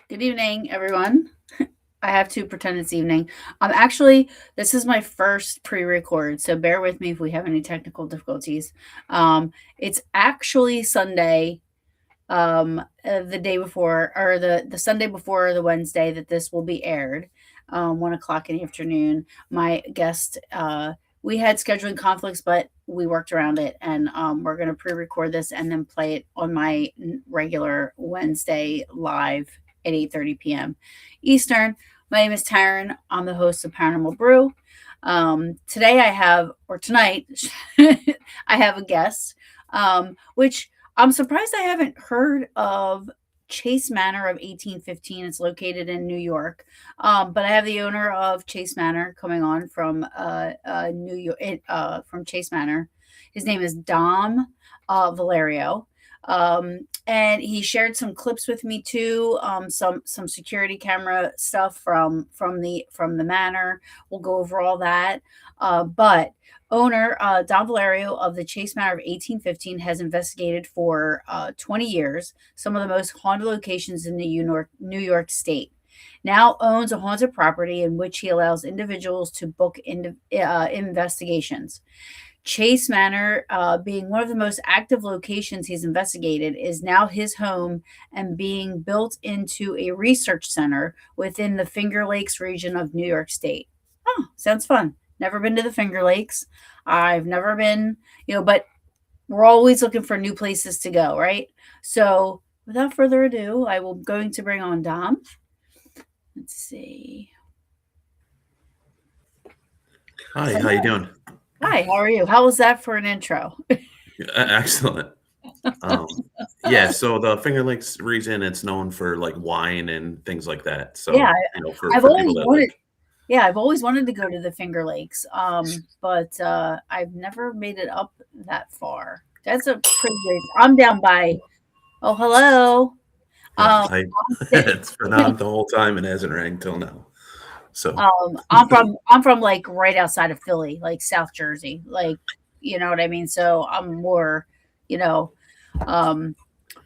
Good evening, everyone. I have to pretend it's evening. Actually, this is my first pre-record, so bear with me if we have any technical difficulties. It's actually Sunday, the day before, or the Sunday before the Wednesday that this will be aired, 1 o'clock in the afternoon. My guest, we had scheduling conflicts, but we worked around it, and we're going to pre-record this and then play it on my regular Wednesday live at 8:30 p.m. Eastern. My name is Taryn. I'm the host of Paranormal Brew. Today I have, or tonight, I have a guest, which I'm surprised I haven't heard of Chase Manor of 1815. It's located in New York. But I have the owner of Chase Manor coming on from New York, from Chase Manor. His name is Dom Valerio. And he shared some clips with me too, some security camera stuff from the manor. We'll go over all that. But owner Dom Valerio of the Chase Manor of 1815 has investigated for 20 years some of the most haunted locations in the New York State. Now owns a haunted property in which he allows individuals to book investigations. Chase Manor, being one of the most active locations he's investigated, is now his home and being built into a research center within the Finger Lakes region of New York State. Oh, sounds fun. Never been to the Finger Lakes. I've never been, but we're always looking for new places to go, right? So without further ado, I will going to bring on Dom. Let's see. Hi, how you doing? Hi, how are you? How was that for an intro? Excellent. Yeah, so the Finger Lakes region, it's known for like wine and things like that. So, Yeah, for I've people always that wanted. like, Yeah, I've always wanted to go to the Finger Lakes, but I've never made it up that far. That's a pretty great. I'm down by. Oh, hello. yeah, Um, it's been on the whole time and hasn't rang till now. So, I'm from like right outside of Philly, like South Jersey, like you know what I mean. So I'm more, you know, um,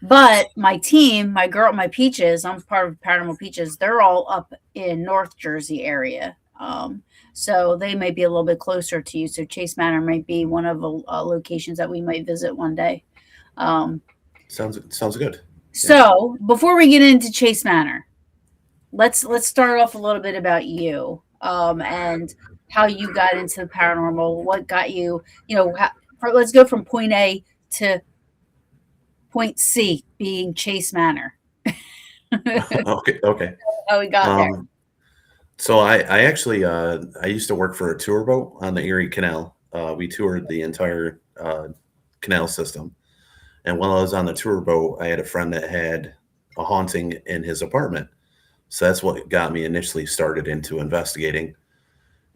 but my team, my Peaches, I'm part of Paranormal Peaches. They're all up in North Jersey area. So they may be a little bit closer to you. So Chase Manor might be one of the locations that we might visit one day. Um, sounds good. so before we get into Chase Manor, let's start off a little bit about you, and how you got into the paranormal. What got you, let's go from point A to point C, being Chase Manor. Okay. How we got there. So I actually I used to work for a tour boat on the Erie Canal. We toured the entire canal system, and while I was on the tour boat, I had a friend that had a haunting in his apartment. So that's what got me initially started into investigating.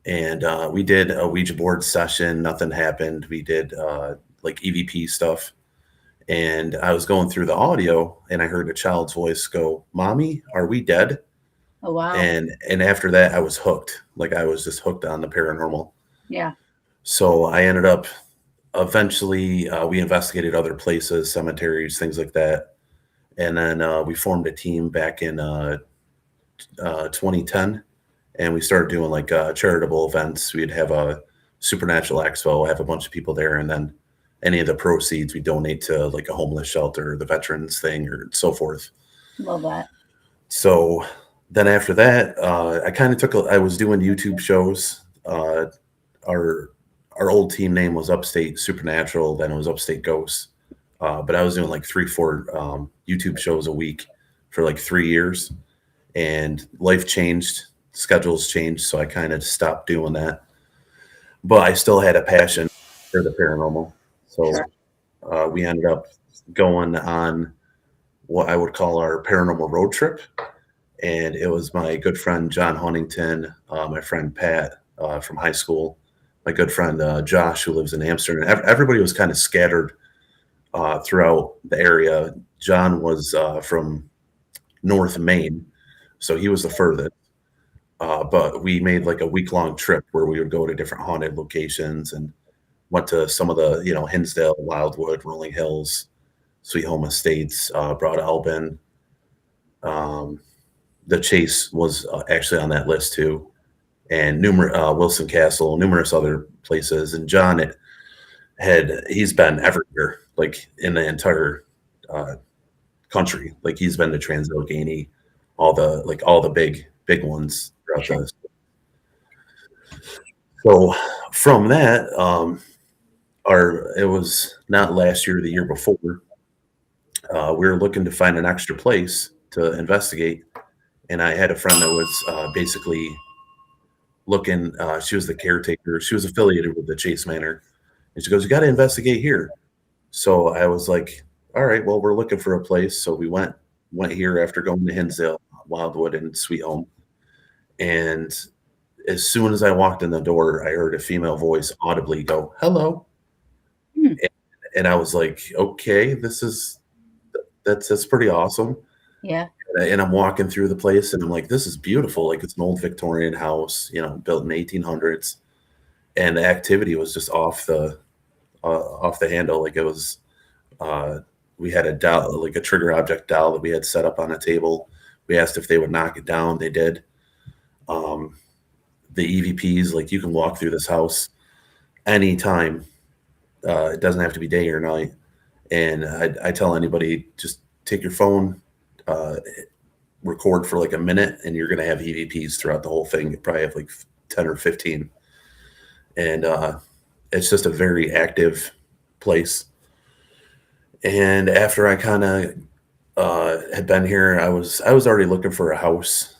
and we did a Ouija board session. Nothing happened. We did like EVP stuff, and I was going through the audio, and I heard a child's voice go, "Mommy, are we dead?" Oh, wow. And after that, I was hooked. Like I was just hooked on the paranormal. Yeah. So I ended up eventually we investigated other places, cemeteries, things like that, and then we formed a team back in 2010, and we started doing like charitable events. We'd have a supernatural expo, have a bunch of people there, and then any of the proceeds we donate to like a homeless shelter, the veterans thing, or so forth. Love that. So then after that, I kind of took. I was doing YouTube shows. Our our old team name was Upstate Supernatural. Then it was Upstate Ghosts. But I was doing like 3, 4 YouTube shows a week for like 3 years, and life changed, schedules changed, so I kind of stopped doing that. But I still had a passion for the paranormal, Sure. so we ended up going on what I would call our paranormal road trip, and it was my good friend John Huntington, my friend Pat from high school, my good friend Josh who lives in Amsterdam. Everybody was kind of scattered throughout the area. John was from North Maine, so he was the furthest. But we made like a week-long trip where we would go to different haunted locations and went to some of the, Hinsdale, Wildwood, Rolling Hills, Sweet Home Estates, Broad Albin. Um, the Chase was actually on that list too, and Wilson Castle, numerous other places. And John he's been everywhere, like in the entire uh, country. Like he's been to Trans-Allegheny, all the big ones throughout Sure. the. So from that, our it was not last year, the year before. We were looking to find an extra place to investigate, and I had a friend that was basically looking. She was the caretaker. She was affiliated with the Chase Manor, and she goes, "You got to investigate here." So I was like, "All right, well, we're looking for a place." So we went here after going to Hinsdale, Wildwood, and Sweet Home. And as soon as I walked in the door, I heard a female voice audibly go, "Hello," Hmm. and I was like, "Okay, that's pretty awesome." Yeah. And I'm walking through the place, and I'm like, "This is beautiful." Like it's an old Victorian house, built in 1800s, and the activity was just off the handle. Like it was, uh, we had a doll, like a trigger object doll that we had set up on a table. We asked if they would knock it down. They did. Um, the EVPs, like you can walk through this house anytime. It doesn't have to be day or night. And I tell anybody, just take your phone, uh, record for like a minute, and you're going to have EVPs throughout the whole thing. You probably have like 10 or 15. And it's just a very active place. And after I kind of had been here, I was already looking for a house,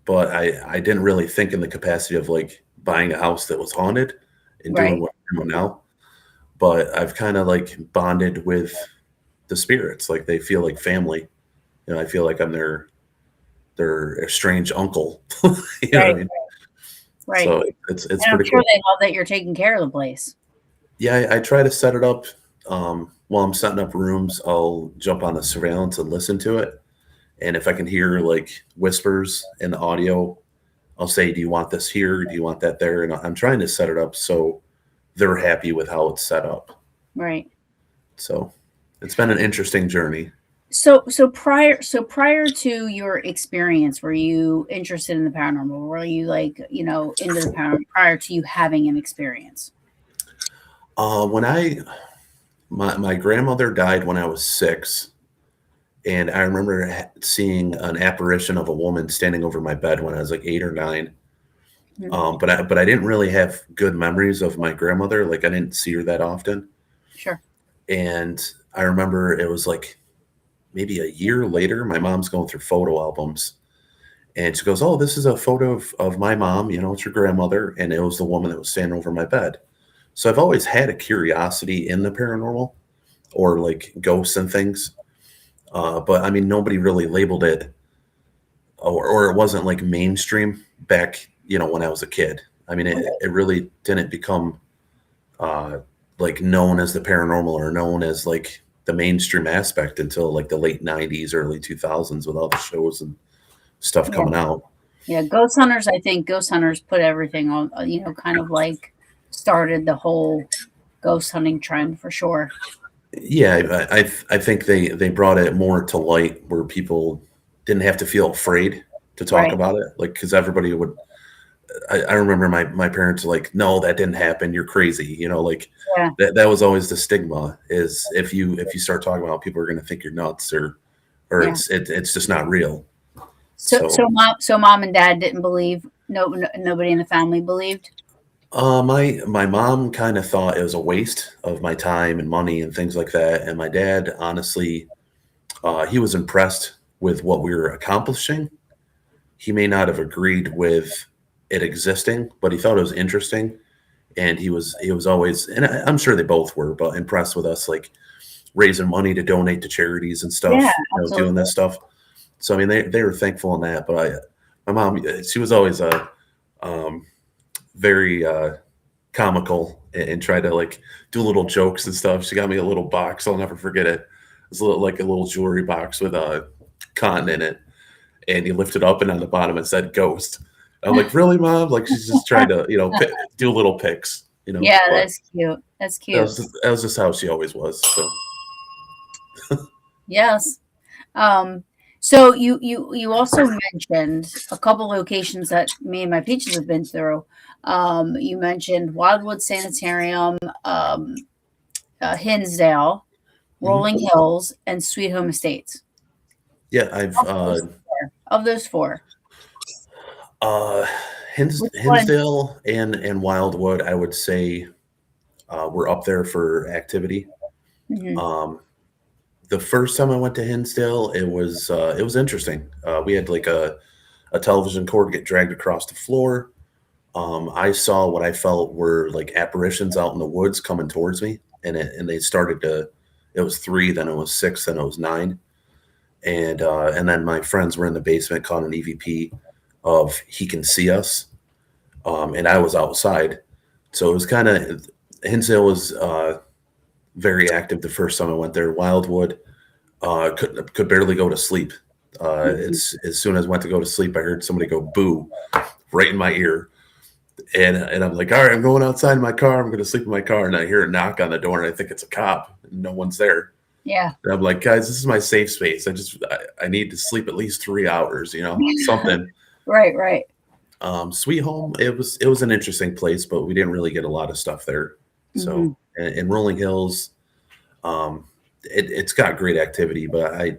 but I didn't really think in the capacity of like buying a house that was haunted and doing Right. what I'm doing now. But I've kind of like bonded with the spirits, like they feel like family. I feel like I'm their estranged uncle. You know what Right. I mean? Right. So it's And I'm pretty sure cool. they love that you're taking care of the place. Yeah, I try to set it up. While I'm setting up rooms, I'll jump on the surveillance and listen to it. And if I can hear like whispers in the audio, I'll say, "Do you want this here? Do you want that there?" And I'm trying to set it up so they're happy with how it's set up. Right. So it's been an interesting journey. So prior to your experience, were you interested in the paranormal? Were you like, into the paranormal prior to you having an experience? When my grandmother died when I was 6, and I remember seeing an apparition of a woman standing over my bed when I was like 8 or 9. Mhm. But I didn't really have good memories of my grandmother. Like I didn't see her that often. Sure. And I remember it was like maybe a year later, my mom's going through photo albums, and she goes, "Oh, this is a photo of my mom. It's your grandmother." And it was the woman that was standing over my bed. So I've always had a curiosity in the paranormal or like ghosts and things. But I mean, nobody really labeled it, or it wasn't like mainstream back when I was a kid. I mean, Right. it really didn't become uh, like known as the paranormal or known as like the mainstream aspect until like the late 90s, early 2000s with all the shows and stuff Yeah. coming out. Yeah. Ghost hunters, I think ghost hunters put everything on, kind of like started the whole ghost hunting trend for sure. Yeah, I think they brought it more to light where people didn't have to feel afraid to talk Right. about it, like because everybody would. I remember my parents were like, no, that didn't happen. You're crazy. Like Yeah. that was always the stigma is if you start talking about it, people are going to think you're nuts or Yeah. it's just not real. So So mom and dad didn't believe. No, no, nobody in the family believed. my mom kind of thought it was a waste of my time and money and things like that, and my dad honestly, he was impressed with what we were accomplishing. He may not have agreed with it existing, but he thought it was interesting, and he was always, and I'm sure they both were, but impressed with us like raising money to donate to charities and Yeah, stuff, doing absolutely. this stuff. So I mean, they were thankful in that. But my mom, she was always um, very comical and tried to like do little jokes and stuff. She got me a little box. I'll never forget it. It was like a little jewelry box with a cotton in it, and you lift it up, and on the bottom it said "ghost." I'm like, really, mom? Like she's just trying to, do little pics, Yeah, But that's cute. That's that cute. was just how she always was. So Yes. Um, so you also mentioned a couple locations that me and my peaches have been through. You mentioned Wildwood Sanitarium, Hinsdale, mhm. Rolling Hills, and Sweet Home Estates. Yeah, I've Of those four, of those four, uh, which one? Hinsdale and Wildwood. I would say we're up there for activity. Mhm, Um, the first time I went to Hinsdale, it was interesting. We had like a television cord get dragged across the floor. I saw what I felt were like apparitions out in the woods coming towards me, and they started to. It was three, then it was six, then it was nine, and then my friends were in the basement caught an EVP of he can see us, and I was outside, so it was kind of Hinsdale was very active the first time I went there. Wildwood could barely go to sleep. mhm. It's as soon as I went to go to sleep, I heard somebody go boo right in my ear. And I'm like, all right, I'm going outside in my car. I'm going to sleep in my car. And I hear a knock on the door, and I think it's a cop. And no one's there. Yeah. And I'm like, guys, this is my safe space. I need to sleep at least 3 hours. Something. Right, right. Sweet Home. It was an interesting place, but we didn't really get a lot of stuff there. So Mhm. in Rolling Hills, it's got great activity, but I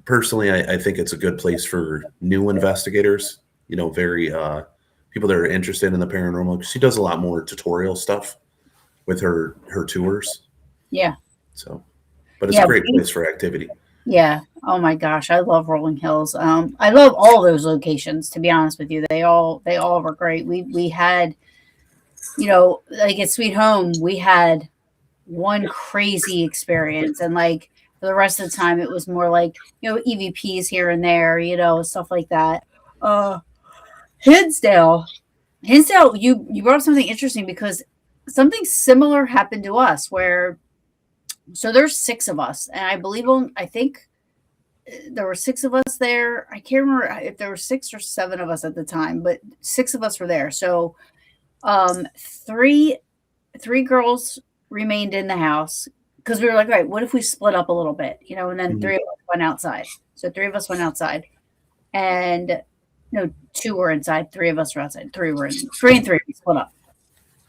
personally I think it's a good place for new investigators. Very people that are interested in the paranormal. She does a lot more tutorial stuff with her tours. Yeah. So, but it's a Yeah, great place for activity. yeah. Oh my gosh, I love Rolling Hills. I love all those locations, to be honest with you. They all were great. We had, like at Sweet Home, we had one crazy experience, and like for the rest of the time it was more like, EVPs here and there, stuff like that. Uh Hinsdale. Hinsdale, you brought up something interesting because something similar happened to us where so there's six of us, and I think there were six of us there. I can't remember if there were six or seven of us at the time, but six of us were there. So three girls remained in the house because we were like, right, what if we split up a little bit, and then Mhm. three of us went outside. So three of us went outside, and no, two were inside, three of us were outside. Three and three we split up.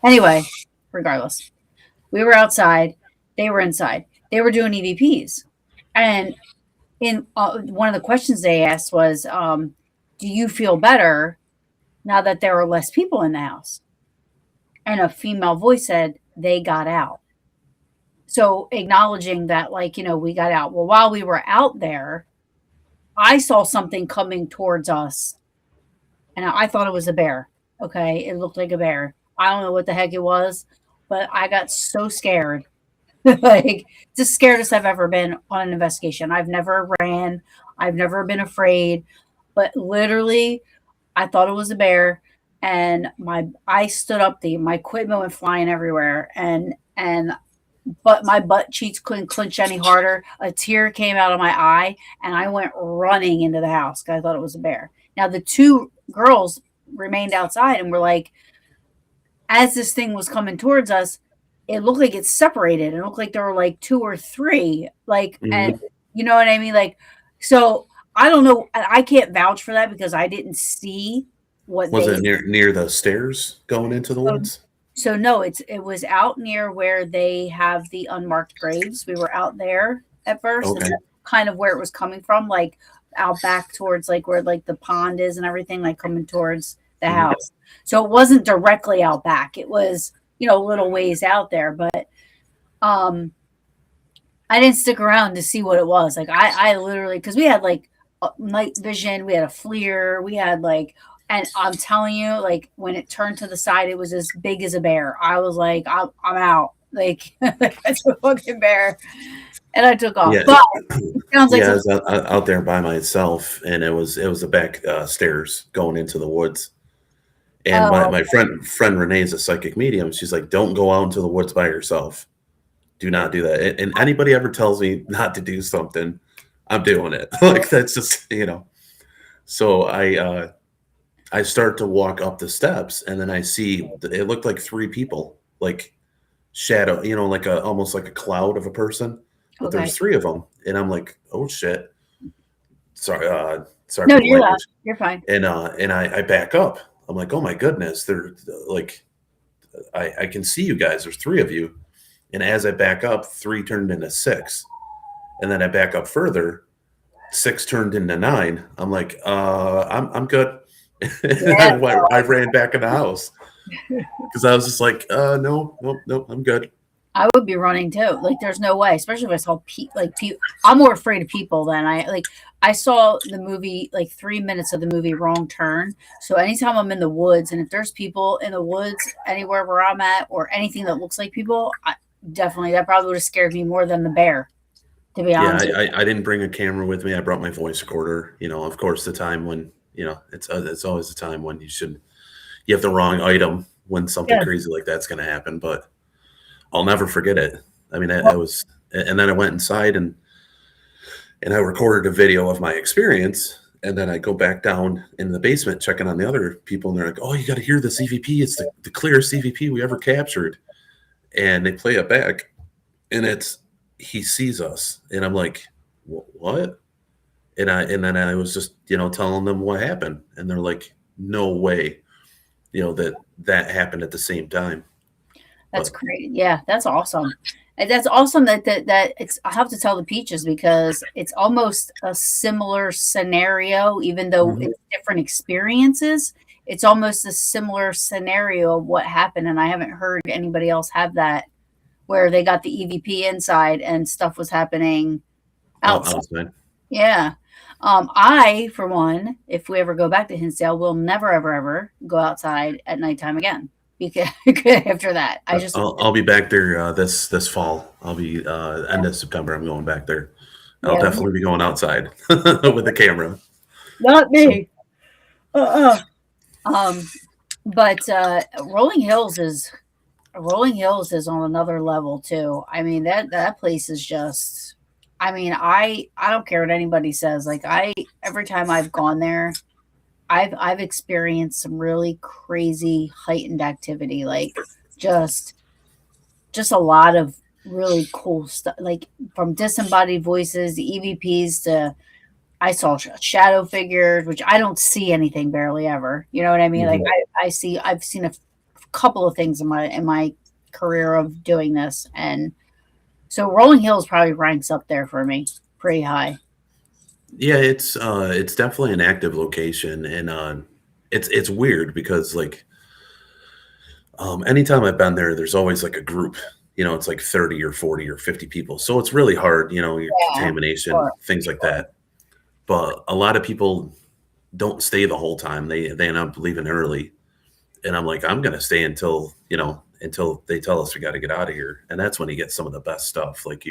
Anyway, regardless, we were outside, they were inside. They were doing EVPs, and in one of the questions they asked was, "Do you feel better now that there are less people in the house?" And a female voice said, "They got out." So acknowledging that, like, we got out. Well, while we were out there, I saw something coming towards us, and I thought it was a bear. Okay, it looked like a bear. I don't know what the heck it was, but I got so scared. Like, it's the scaredest I've ever been on an investigation. I've never ran, I've never been afraid, but literally, I thought it was a bear. and I stood up, my equipment went flying everywhere, and but my butt cheeks couldn't clench any harder. A tear came out of my eye, and I went running into the house because I thought it was a bear. Now the two girls remained outside and were like, as this thing was coming towards us, it looked like it separated. It looked like there were like two or three, like, and Hmm. you know what I mean? Like, so I don't know. I can't vouch for that because I didn't see what Was they. it near the stairs going into the So, woods? so no, it was out near where they have the unmarked graves. We were out there at first, and Okay. that's kind of where it was coming from, like out back towards like where like the pond is and everything, like coming towards the Hmm. house. So it wasn't directly out back. It was, a little ways out there, but um I didn't stick around to see what it was. Like I literally, because we had like night vision, we had a FLIR, we had like, and I'm telling you, like when it turned to the side, it was as big as a bear. I was like, I'm out. Like that's a fucking bear, and I took off. Yeah, But it sounds like yeah. I something. was out there by myself, and it was the back stairs going into the woods. And Oh, my friend Renee is a psychic medium. She's like, "Don't go out into the woods by yourself. Do not do that." And anybody ever tells me not to do something, I'm doing it. okay. Like that's just. So I start to walk up the steps, and then I see it looked like three people, like shadow, like a almost like a cloud of a person, but Okay. there's three of them, and I'm like, oh shit, sorry, sorry No, for the you're loud. language, You're fine. and I back up. I'm like, oh my goodness, they're like, I can see you guys. There's three of you, and as I back up, three turned into six, and then I back up further, six turned into nine. I'm like, I'm good. And Yeah. I ran back in the house because I was just like, no, nope, nope, I'm good. I would be running too. Like, there's no way, especially if I saw I'm more afraid of people than I saw the movie, like 3 minutes of the movie Wrong Turn. So anytime I'm in the woods, and if there's people in the woods anywhere where I'm at, or anything that looks like people, definitely that probably would have scared me more than the bear. To be Yeah, honest with I didn't bring a camera with me. I brought my voice recorder. Of course, the time when it's always the time when you have the wrong item when you. something Yeah. crazy like that's going to happen. But I'll never forget it. I mean, I Well, was, and then I went inside and I recorded a video of my experience. And then I go back down in the basement checking on the other people, and they're like, "Oh, you got to hear the CVP. It's the clearest CVP we ever captured." And they play it back, and it's he sees us, and I'm like, "What?" And then I was just telling them what happened, and they're like, "No way, that happened at the same time." that's But great. Yeah, that's awesome. And that's awesome that it's. I have to tell the peaches because it's almost a similar scenario, even though mhm. it's different experiences. It's almost a similar scenario of what happened, and I haven't heard anybody else have that where they got the EVP inside and stuff was happening outside. Outside. Yeah. I, for one, if we ever go back to Hinsdale, will never, ever, ever go outside at nighttime again. Because after that, I just I'll be back there this fall. I'll be end of September. I'm going back there. I'll yeah, definitely be going outside with the camera. not So me. Uh-uh. Um, but Rolling Hills is on another level too. I mean that place is just. I mean, I don't care what anybody says. Like every time I've gone there, I've experienced some really crazy heightened activity. Like just just a lot of really cool stuff. Like from disembodied voices, the EVPs to I saw shadow figures, which I don't see anything barely ever. You know what I mean? Like mhm. I've seen a couple of things in my career of doing this, and so Rolling Hills probably ranks up there for me, pretty high. Yeah, it's definitely an active location, and it's weird because like anytime I've been there, there's always like a group. It's like 30 or 40 or 50 people, so it's really hard. Your Yeah, contamination, sure, things like sure. that. But a lot of people don't stay the whole time. They end up leaving early, and I'm like, I'm gonna stay until they tell us we got to get out of here, and that's when you get some of the best stuff. Like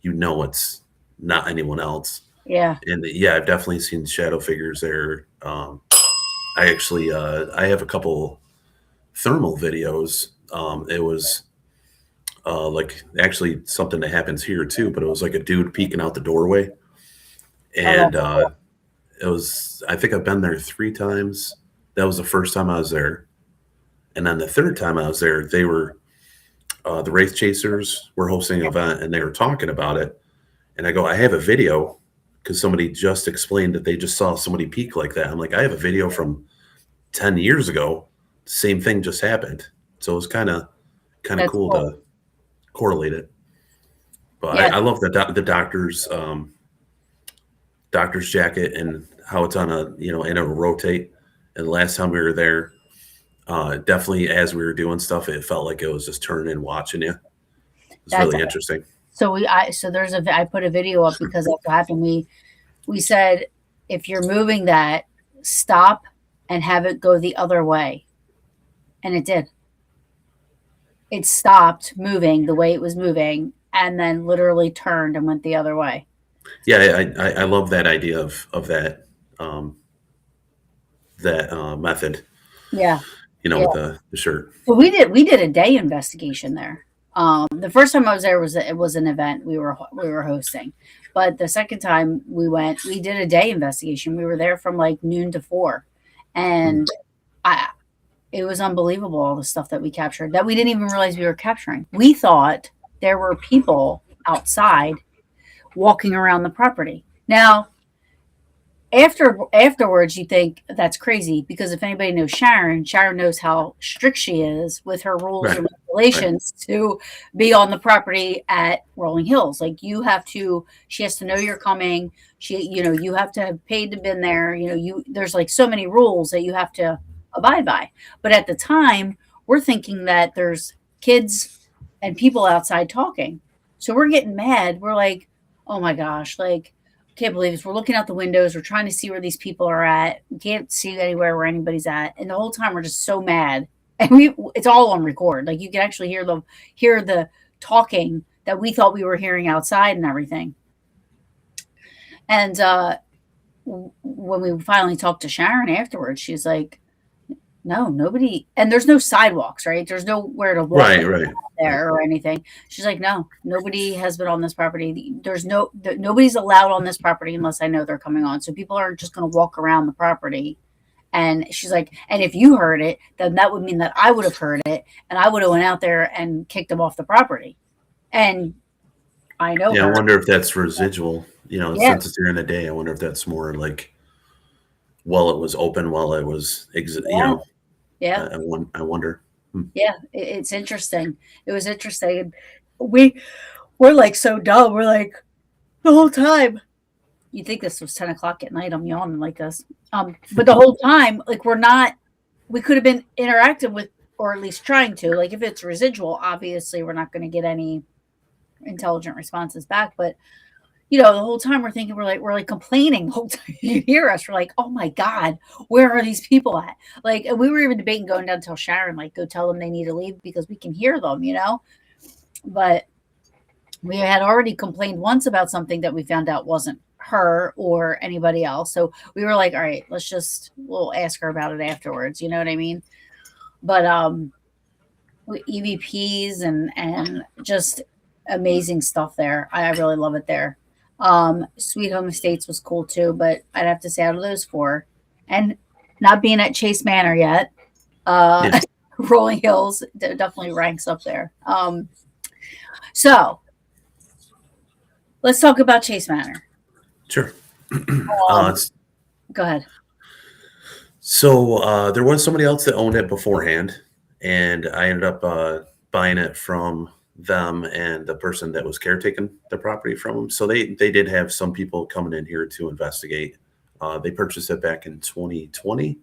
it's not anyone else. Yeah. And yeah, I've definitely seen shadow figures there. I actually I have a couple thermal videos. It was like actually something that happens here too, but it was like a dude peeking out the doorway, I love and it was. I think I've been there 3 times. That was the first time I was there, and then the third time I was there, they were the Wraith Chasers were hosting an event, and they were talking about it. And I go, I have a video because somebody just explained that they just saw somebody peek like that. I'm like, I have a video from 10 years ago. Same thing just happened. So it was kind of That's cool cool. to correlate it. But Yeah, I love the doctor's jacket and how it's on a and it'll rotate. And the last time we were there, definitely as we were doing stuff, it felt like it was just turning and watching you. It was that's really interesting. so there's I put a video up because that's what happened. We said if you're moving that, stop and have it go the other way, and it did. It stopped moving the way it was moving, and then literally turned and went the other way. Yeah, I love that idea of um, that method. Yeah, yeah. With the shirt. So we did a day investigation there. The first time I was there was it was an event we were hosting, but the second time we went, we did a day investigation. We were there from like noon to 4, Mm. and I it was unbelievable all the stuff that we captured that we didn't even realize we were capturing. We thought there were people outside walking around the property. Now, afterwards you think that's crazy because if anybody knows Sharon knows how strict she is with her rules Right, and right. regulations to be on the property at Rolling Hills. Like she has to know you're coming. You have to have paid to been there. There's like so many rules that you have to abide by. But at the time, we're thinking that there's kids and people outside talking. So we're getting mad. We're like, oh my gosh, like can't believe this. We're looking out the windows. We're trying to see where these people are at. We can't see anywhere where anybody's at. And the whole time we're just so mad. And it's all on record. Like you can actually hear the talking that we thought we were hearing outside and everything. And when we finally talked to Sharon afterwards, she's like, no, nobody, and there's no sidewalks, right? There's nowhere to walk Right, right, right. there or anything. She's like, no, nobody has been on this property. Nobody's allowed on this property unless I know they're coming on. So people aren't just going to walk around the property. And she's like, and if you heard it, then that would mean that I would have heard it, and I would have went out there and kicked them off the property. And I know Yeah, I her. wonder if that's residual. Yeah, Since it's during the day, I wonder if that's more like while it was open, while it was, yeah, yeah, I wonder. Hmm. yeah. It's interesting. It was interesting. And we're like so dumb. We're like the whole time. You think this was 10 o'clock at night? I'm yawning like this. But the whole time, like we could have been interactive with, or at least trying to. Like if it's residual, obviously we're not going to get any intelligent responses back. But the whole time we're thinking we're like complaining the whole time you hear us. We're like, oh my god, where are these people at? Like, and we were even debating going down to tell Sharon, like, go tell them they need to leave because we can hear them. But we had already complained once about something that we found out wasn't her or anybody else. So we were like, all right, we'll ask her about it afterwards. You know what I mean? But EVPs and just amazing stuff there. I really love it there. Sweet Home Estates was cool too, but I'd have to say out of those four, and not being at Chase Manor yet, Yeah, Rolling Hills definitely ranks up there. So let's talk about Chase Manor. sure. Um, It's, Go ahead. so there was somebody else that owned it beforehand, and I ended up buying it from them and the person that was caretaking the property from them. So they did have some people coming in here to investigate. They purchased it back in 2020,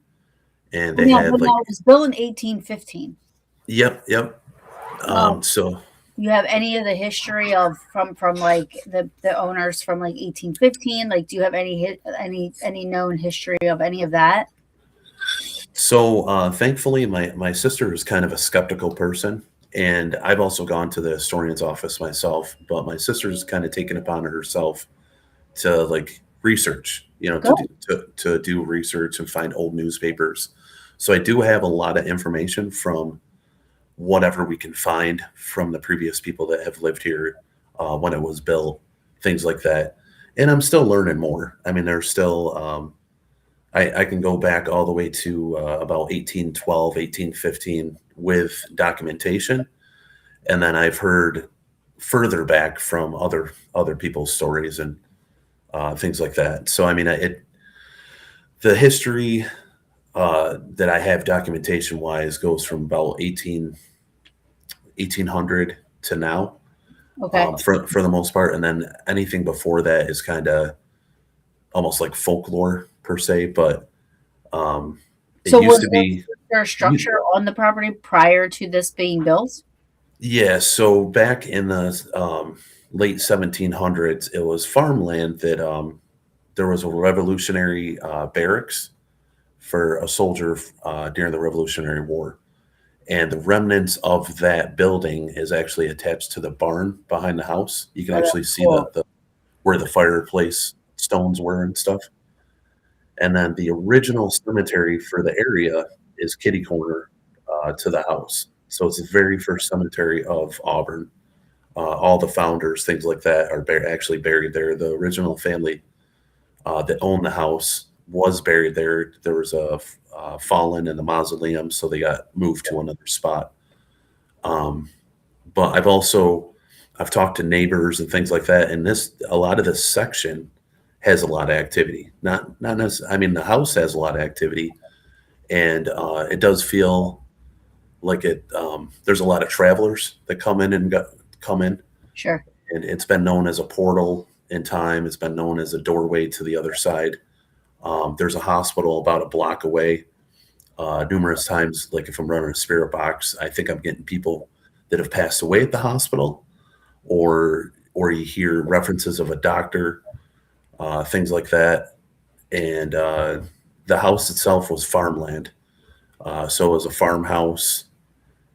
and they Yeah, had but like, no, it was built in 1815. yep, yep. Um, So you have any of the history of from like the owners from like 1815? Like, do you have any known history of any of that? thankfully, my sister is kind of a skeptical person, and I've also gone to the historian's office myself. But my sister's kind of taken upon it herself to like. research, to Good. do research and find old newspapers. So I do have a lot of information from whatever we can find from the previous people that have lived here when it was built, things like that. And I'm still learning more. I mean, there's still I can go back all the way to about 1812, 1815 with documentation, and then I've heard further back from other people's stories and things like that. So I mean, the history that I have documentation wise goes from about 1800 to now, Okay. for the most part, and then anything before that is kind of almost like folklore per se. But it So used was to be, there a you, structure on the property prior to this being built? yeah. So back in the late 1700s, it was farmland that there was a revolutionary barracks for a soldier during the Revolutionary War. And the remnants of that building is actually attached to the barn behind the house. You can Oh, actually that's see cool. the where the fireplace stones were and stuff. And then the original cemetery for the area is kitty corner to the house. So it's the very first cemetery of Auburn. All the founders, things like that, are actually buried there. The original family that owned the house was buried there. There was a fallen in the mausoleum, so they got moved to another spot. Um, but I've talked to neighbors and things like that, and a lot of this section has a lot of activity. Not necessarily. I mean, the house has a lot of activity, and it does feel like it. There's a lot of travelers that come in, Sure. and it's been known as a portal in time. It's been known as a doorway to the other side. There's a hospital about a block away. Numerous times, like if I'm running a spirit box, I think I'm getting people that have passed away at the hospital, or you hear references of a doctor, things like that. And the house itself was farmland, so it was a farmhouse.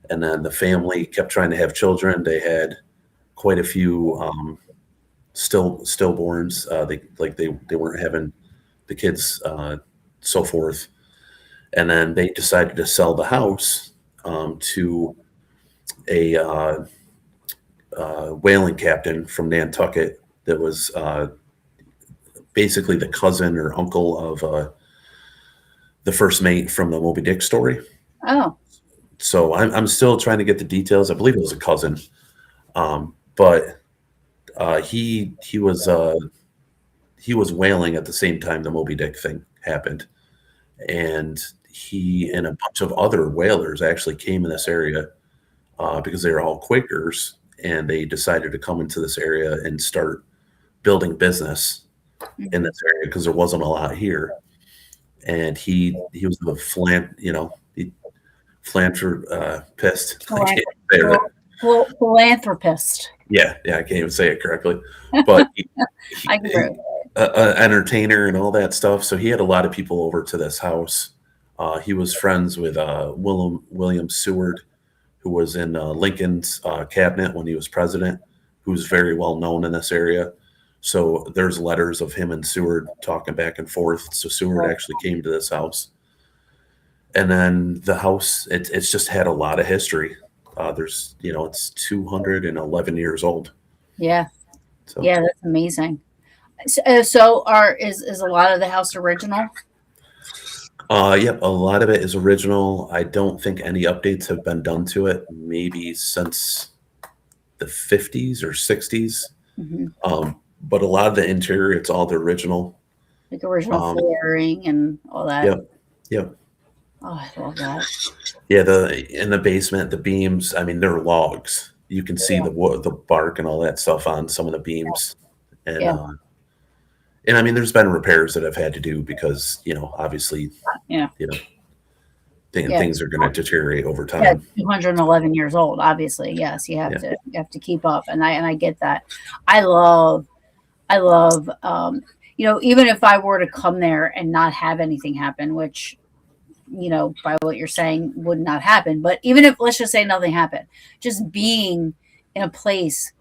And then the family kept trying to have children. They had quite a few stillborns. They weren't having the kids, so forth. And then they decided to sell the house to a whaling captain from Nantucket that was basically the cousin or uncle of the first mate from the Moby Dick story. Oh, So I'm still trying to get the details. I believe it was a cousin, but he was whaling at the same time the Moby Dick thing happened, and he and a bunch of other whalers actually came in this area because they were all Quakers, and they decided to come into this area and start building business in mhm. this area because there wasn't a lot here. And he was the he philanthropist. I Philan- can't say it. Philanthropist. Yeah, I can't even say it correctly. But I can he agree. entertainer and all that stuff. So he had a lot of people over to this house. He was friends with William Seward, who was in Lincoln's cabinet when he was president, who's very well known in this area. So there's letters of him and Seward talking back and forth. So Seward actually came to this house, and then the house it's just had a lot of history. It's 211 years old. Yeah. So Yeah, that's amazing. So is a lot of the house original? yep, a lot of it is original. I don't think any updates have been done to it, maybe since the 50s or 60s. Hmm. Um, but a lot of the interior, it's all the original. Like original Um, flooring and all that. yep, yep. Oh, I love that. Yeah, the in the basement, the beams, I mean, they're logs. You can see Yeah. the wood, the bark and all that stuff on some of the beams. And Yeah. I mean, there's been repairs that I've had to do because, obviously, Yeah. you know, Yeah. things are going to deteriorate over Yeah. time. 211 years old. Obviously, yes. Yeah. You have to keep up, and I get that. I love I love even if I were to come there and not have anything happen, which by what you're saying would not happen. But even if, let's just say, nothing happened, just being in a place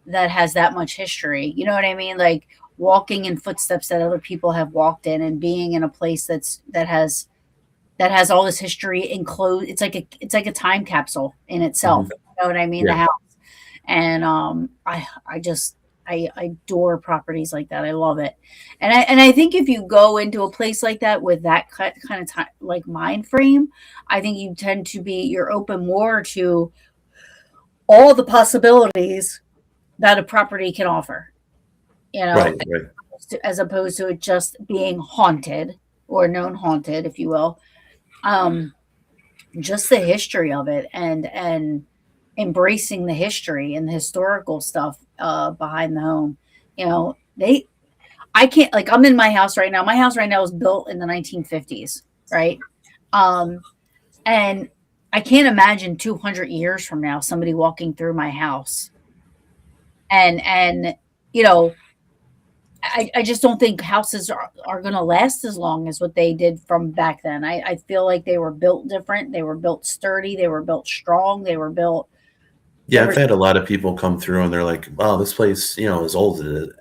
that has that much history, you know what I mean? Like walking in footsteps that other people have walked in, and being in a place that has all this history enclosed. It's like a time capsule in itself. Hmm. You know what I mean? The Yeah. house. And I just I adore properties like that. I love it. And I think if you go into a place like that with that kind of time, like mind frame, I think you tend to be you're open more to all the possibilities that a property can offer. You know, Right. Right. as opposed to it just being haunted or known haunted, if you will. Um, just the history of it, and embracing the history and the historical stuff behind the home. You know, they I can't, like, I'm in my house right now. My house right now was built in the 1950s, right? Um, and I can't imagine 200 years from now somebody walking through my house, and you know, I just don't think houses are going to last as long as what they did from back then. I feel like they were built different. They were built sturdy. They were built strong. They Yeah, were, I've had a lot of people come through and they're like, "Wow, this place, as old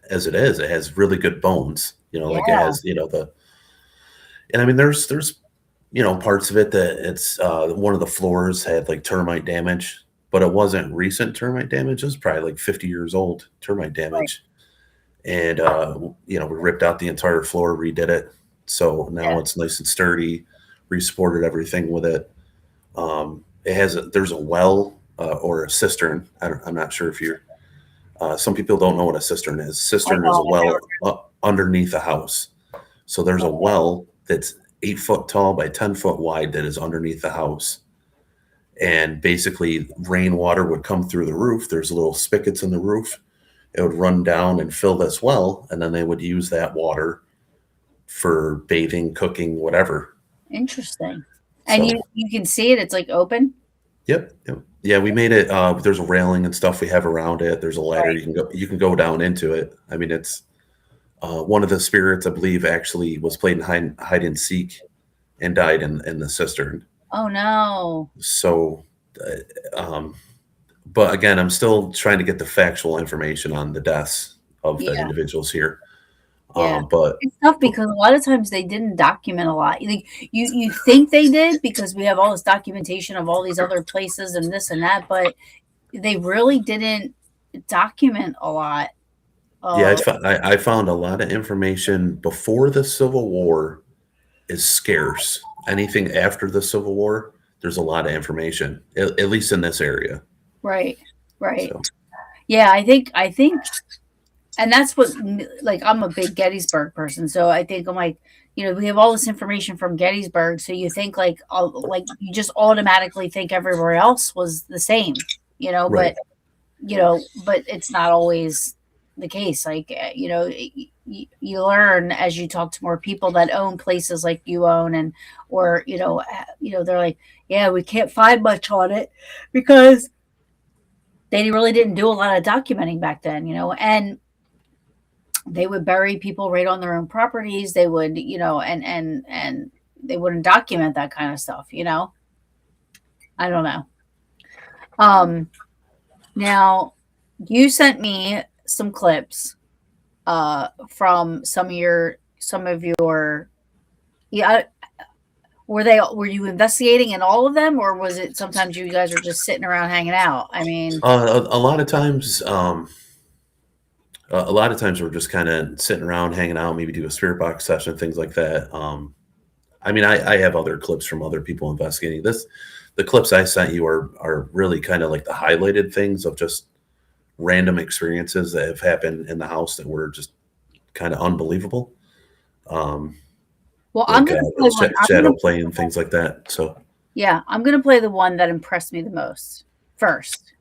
as it is, it has really good bones." Like it yeah, has, and I mean, there's parts of it that it's one of the floors had like termite damage, but it wasn't recent termite damage. It was probably like 50 years old termite right. damage, and we ripped out the entire floor, redid it, so now Yeah, it's nice and sturdy. Resupported everything with it. There's a well or a cistern. I'm not sure if you're. Some people don't know what a cistern is. I Cistern is know. a well underneath a house. So there's a well that's 8 foot tall by 10 foot wide that is underneath the house. And basically, rainwater would come through the roof. There's little spigots in the roof. It would run down and fill this well, and then they would use that water for bathing, cooking, whatever. Interesting. And So, you can see it. It's like open. yep, yep. Yeah, we made it. There's a railing and stuff we have around it. There's a ladder Right. you can go down into it. I mean, it's one of the spirits, I believe, actually was playing hide and seek and died in the cistern. Oh no. So, um, but again, I'm still trying to get the factual information on the deaths of the Yeah. individuals here. Yeah. But It's tough because a lot of times they didn't document a lot. Like, you think they did because we have all this documentation of all these other places and this and that, but they really didn't document a lot yeah, of. I found a lot of information before the Civil War is scarce. Anything after the Civil War, there's a lot of information, at least in this area. Right. Right. So, Yeah, I think and that's what, like, I'm a big Gettysburg person, so I think I'm like, we have all this information from Gettysburg, so you think like you just automatically think everywhere else was the same, right. but it's not always the case. Like, you learn as you talk to more people that own places like you own, and or they're like, yeah, we can't find much on it because they really didn't do a lot of documenting back then, and they would bury people right on their own properties. They would, and they wouldn't document that kind of stuff. I don't know. Um, Now, you sent me some clips from some of your yeah. Were you investigating in all of them, or was it sometimes you guys are just sitting around hanging out? I mean, A lot of times, a lot of times we're just kind of sitting around, hanging out, maybe do a spirit box session, things like that. I mean, I have other clips from other people investigating this. The clips I sent you are really kind of like the highlighted things of just random experiences that have happened in the house that were just kind of unbelievable, um, well, I'm like gonna play one. shadow play and things like that. So, Yeah, I'm gonna play the one that impressed me the most first,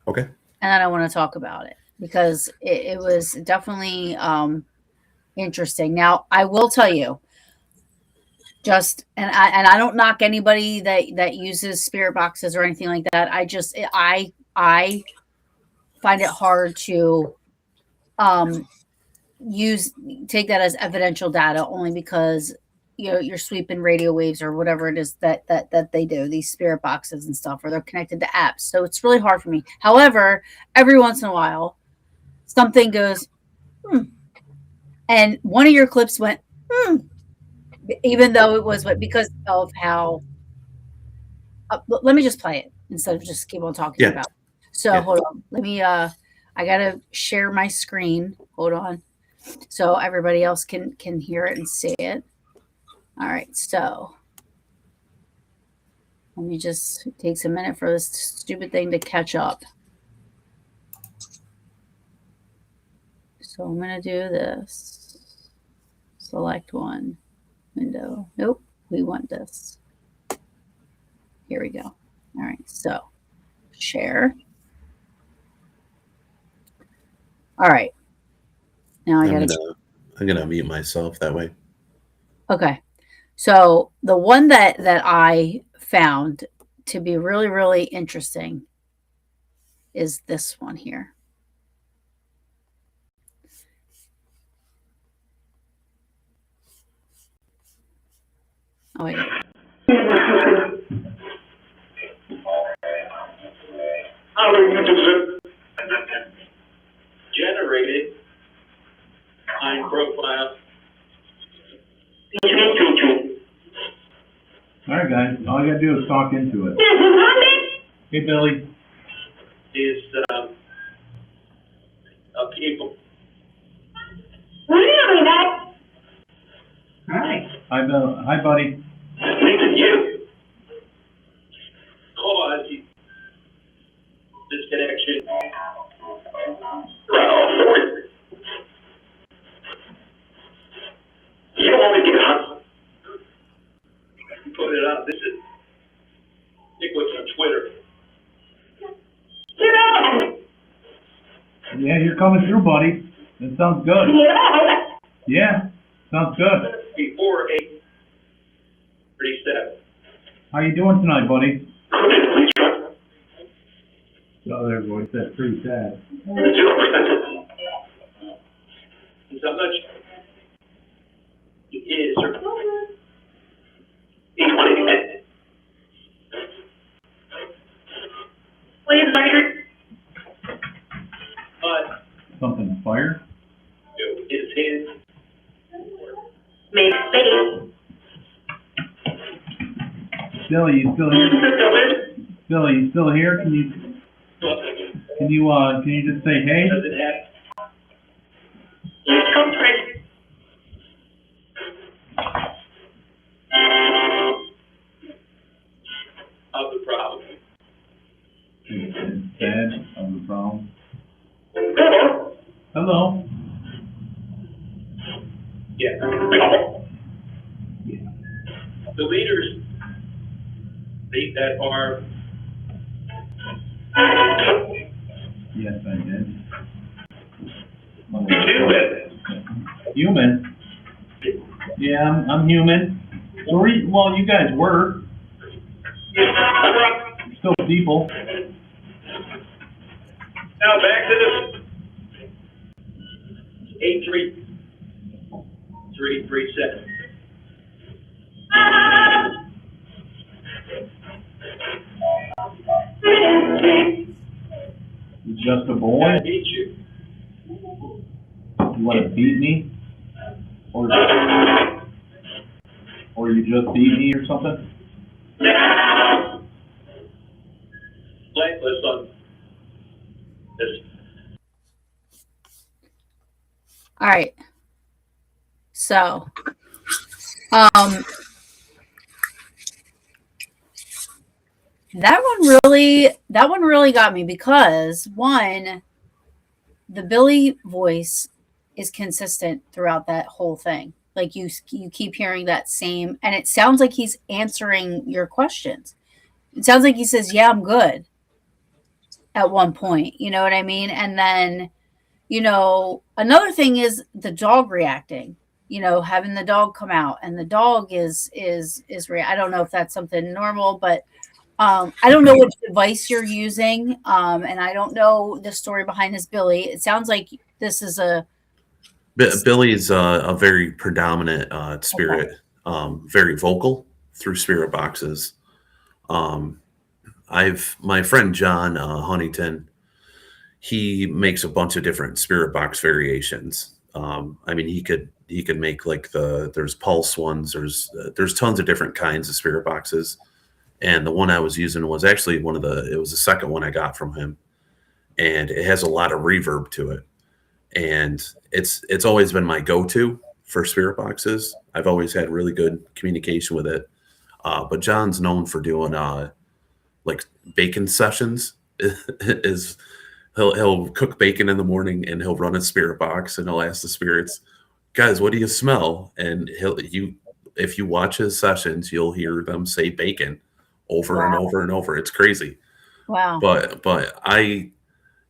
okay, and then I want to talk about it because it was definitely interesting. Now, I will tell you, and I don't knock anybody that uses spirit boxes or anything like that. I find it hard to um use take that as evidential data, only because you're sweeping radio waves or whatever it is that they do, these spirit boxes and stuff, or they're connected to apps, so it's really hard for me. However, every once in a while something goes, hmm, And one of your clips went, hmm, even though it was what because of how. Let me just play it instead of just keep on talking Yeah, about. So yeah. hold on. Let me. I gotta share my screen. Hold on, so everybody else can hear it and see it. All right. So let me just. It takes a minute for this stupid thing to catch up. So I'm gonna do this. Select one window. Nope. We want this. Here we go. All right. So share. All right. Now I I'm gotta. gonna I'm gonna mute myself that way. Okay. So the one that I found to be really really interesting is this one here. Oh wait. Generated time profile. All right, guys. All you gotta do is talk into it. Hey, Billy. Is people. Hi, Bill. Hi, buddy. Thinking you cause disconnection. You want me to get up? Put it up. This is Nick what's on Twitter. Yeah, you're coming through, buddy. That sounds good. Yeah, sounds good. Before 8:37. How you doing tonight, buddy? Oh, there, boy. That's pretty sad. 0%. So much it is or 8:20. But Something fire? is his Make space. Billy, you still here? Billy, you still here? Can you just say hey? does it have Use code red. of the problem? Bad of the problem. Hello. Yeah. Yeah. The leaders that are Yes, I did. human. Human? Yeah, I'm human. Well, you guys were. You're still people. Now back to the 83337. You're just a boy? I beat you. You want to beat me? Or you just beat me or something? Blankless on this. All right. So, um, that one really got me because one, the Billy voice is consistent throughout that whole thing. Like you keep hearing that same, and it sounds like he's answering your questions. It sounds like he says, "Yeah, I'm good." At one point, you know what I mean? And then, another thing is the dog reacting. Having the dog come out, and the dog is I don't know if that's something normal, but I don't know what device you're using, and I don't know the story behind this Billy. It sounds like this is a Billy's a very predominant okay. spirit, very vocal through spirit boxes. Um, my friend John Huntington, he makes a bunch of different spirit box variations, I mean, he could make like there's pulse ones. There's tons of different kinds of spirit boxes, and the one I was using was actually it was the second one I got from him, and it has a lot of reverb to it, and it's always been my go-to for spirit boxes. I've always had really good communication with it. But John's known for doing like bacon sessions. Is he'll cook bacon in the morning and he'll run a spirit box and he'll ask the spirits, guys, what do you smell? And if you watch his sessions, you'll hear them say bacon over and Wow. over and over. It's crazy. Wow. But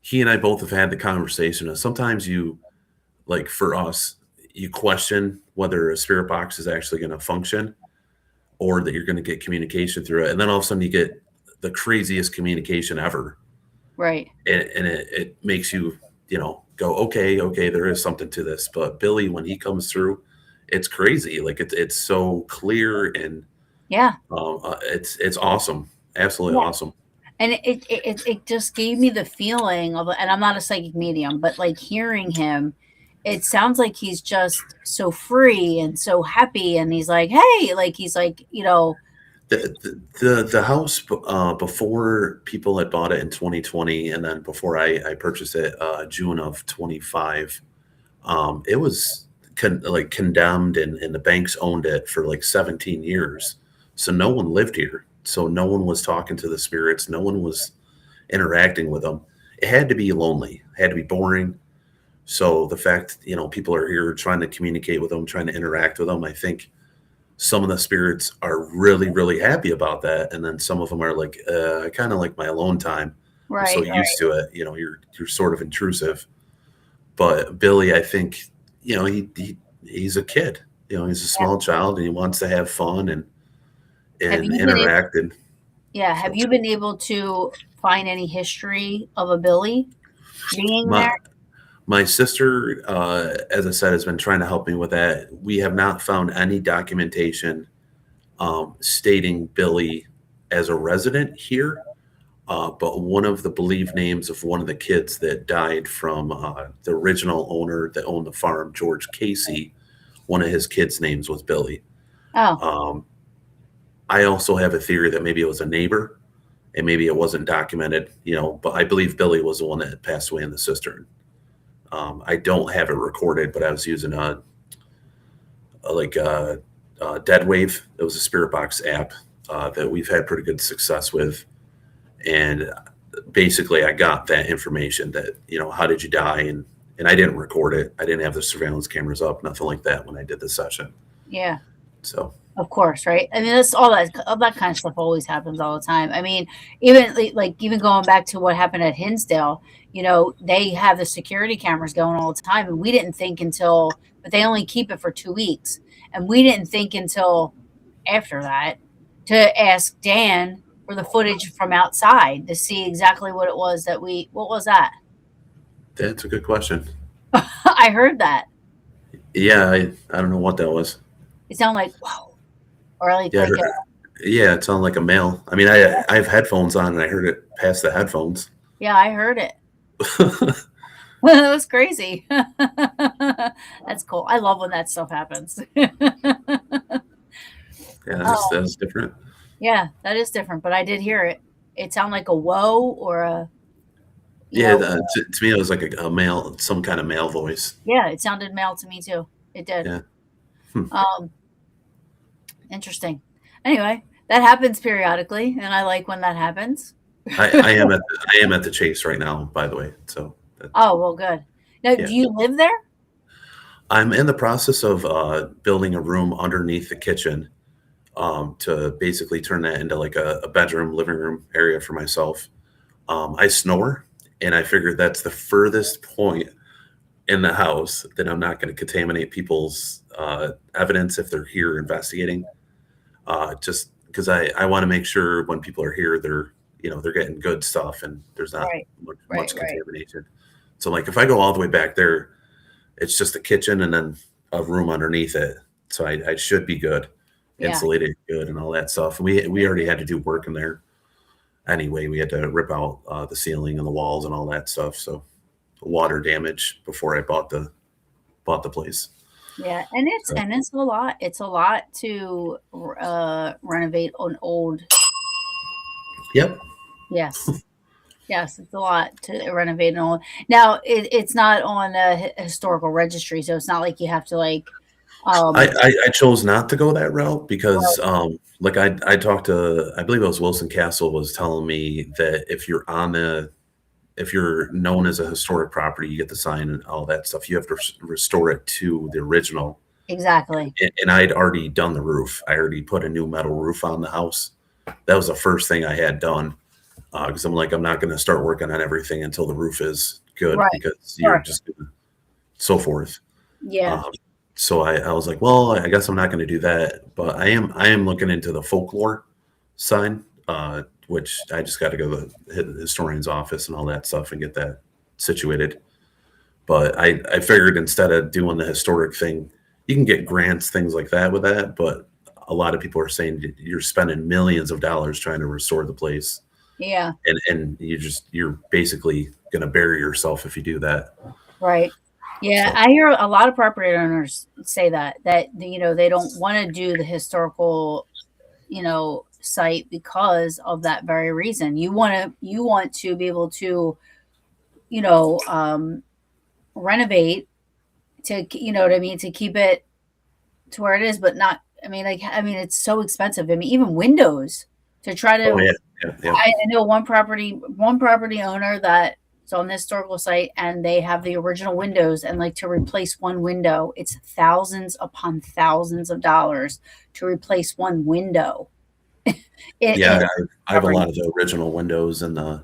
he and I both have had the conversation of sometimes like for us, you question whether a spirit box is actually going to function or that you're going to get communication through it. And then all of a sudden you get the craziest communication ever. Right. And it makes you, go, okay, there is something to this. But Billy, when he comes through, it's crazy. Like it's so clear and Yeah. it's awesome. Absolutely Yeah. awesome. And it just gave me the feeling of, and I'm not a psychic medium, but like hearing him, it sounds like he's just so free and so happy. And he's like, hey, like, he's like, The house before people had bought it in 2020, and then before I purchased it June of 25, it was condemned, and the banks owned it for like 17 years. So no one lived here. So no one was talking to the spirits. No one was interacting with them. It had to be lonely. It had to be boring. So the fact people are here trying to communicate with them, trying to interact with them, I think some of the spirits are really, really happy about that, and then some of them are like, I kind of like my alone time. I'm so right. used to it. You're sort of intrusive. But Billy, I think, he's a kid. He's a small child, and he wants to have fun and Have you been interact. have you been able to find any history of a Billy being My there? my sister, as I said, has been trying to help me with that. We have not found any documentation stating Billy as a resident here. But one of the believed names of one of the kids that died from the original owner that owned the farm, George Casey, one of his kids' names was Billy. Oh, Um, I also have a theory that maybe it was a neighbor and maybe it wasn't documented, but I believe Billy was the one that passed away in the cistern. I don't have it recorded, but I was using a Dead Wave. It was a spirit box app that we've had pretty good success with. And basically I got that information that, how did you die? And I didn't record it. I didn't have the surveillance cameras up, nothing like that when I did the session. yeah. So, Of course, right? I mean, that's all that kind of stuff always happens all the time. I mean, even even going back to what happened at Hinsdale, they have the security cameras going all the time, and we didn't think but they only keep it for 2 weeks, and we didn't think until after that to ask Dan for the footage from outside to see exactly what it was what was that? that's a good question. I heard that. Yeah, I don't know what that was. It sounded like, whoa, or Yeah, it sounded like a male. I mean, I have headphones on and I heard it past the headphones. yeah, I heard it. That was crazy. That's cool. I love when that stuff happens. Yeah, Oh, that's different. yeah, that is different, but I did hear it. It sounded like a whoa or a, Yeah, to me, it was like a male, some kind of male voice. yeah, it sounded male to me too. It did. Yeah. Interesting. Anyway, that happens periodically, and I like when that happens. I am at the Chase right now, by the way. So Oh, well, good. Now, Yeah. do you live there? I'm in the process of building a room underneath the kitchen to basically turn that into like a bedroom, living room area for myself. I snore, and I figured that's the furthest point in the house that I'm not going to contaminate people's evidence if they're here investigating. Just because I want to make sure when people are here, they're getting good stuff and there's not Right, much right. contamination. So like if I go all the way back there, it's just the kitchen and then a room underneath it. So I should be good, Yeah. insulated good and all that stuff. And we already had to do work in there anyway. We had to rip out the ceiling and the walls and all that stuff. So water damage before I bought the bought the place. Yeah, and So, it's a lot. It's a lot to renovate an old. yep. Yes, yes, it's a lot to renovate an old. Now it's not on a historical registry, so it's not like you have to like. Um, I chose not to go that route well, because, like I talked to, I believe it was Wilson Castle was telling me that if you're known as a historic property, you get the sign and all that stuff. You have to restore it to the original. exactly. And I'd already done the roof. I already put a new metal roof on the house. That was the first thing I had done because I'm like, I'm not going to start working on everything until the roof is good Right. because you're Sure. just gonna, so forth. Yeah. Um, so I was like, well, I guess I'm not going to do that, but I am looking into the folklore sign, which I just got to go to the historian's office and all that stuff and get that situated. But I figured instead of doing the historic thing, you can get grants, things like that with that. But a lot of people are saying you're spending millions of dollars trying to restore the place, Yeah. and you're basically going to bury yourself if you do that. Right. Yeah, So I hear a lot of property owners say that they don't want to do the historical site because of that very reason. You want to be able to you know renovate to what I mean, to keep it to where it is, but not. I mean, it's so expensive. I mean, even windows to try oh to. yeah, yeah, yeah. I know one property owner that is on the historical site, and they have the original windows, and like to replace one window, it's thousands upon thousands of dollars to replace one window. In Yeah, a I have a property. lot of the original windows in the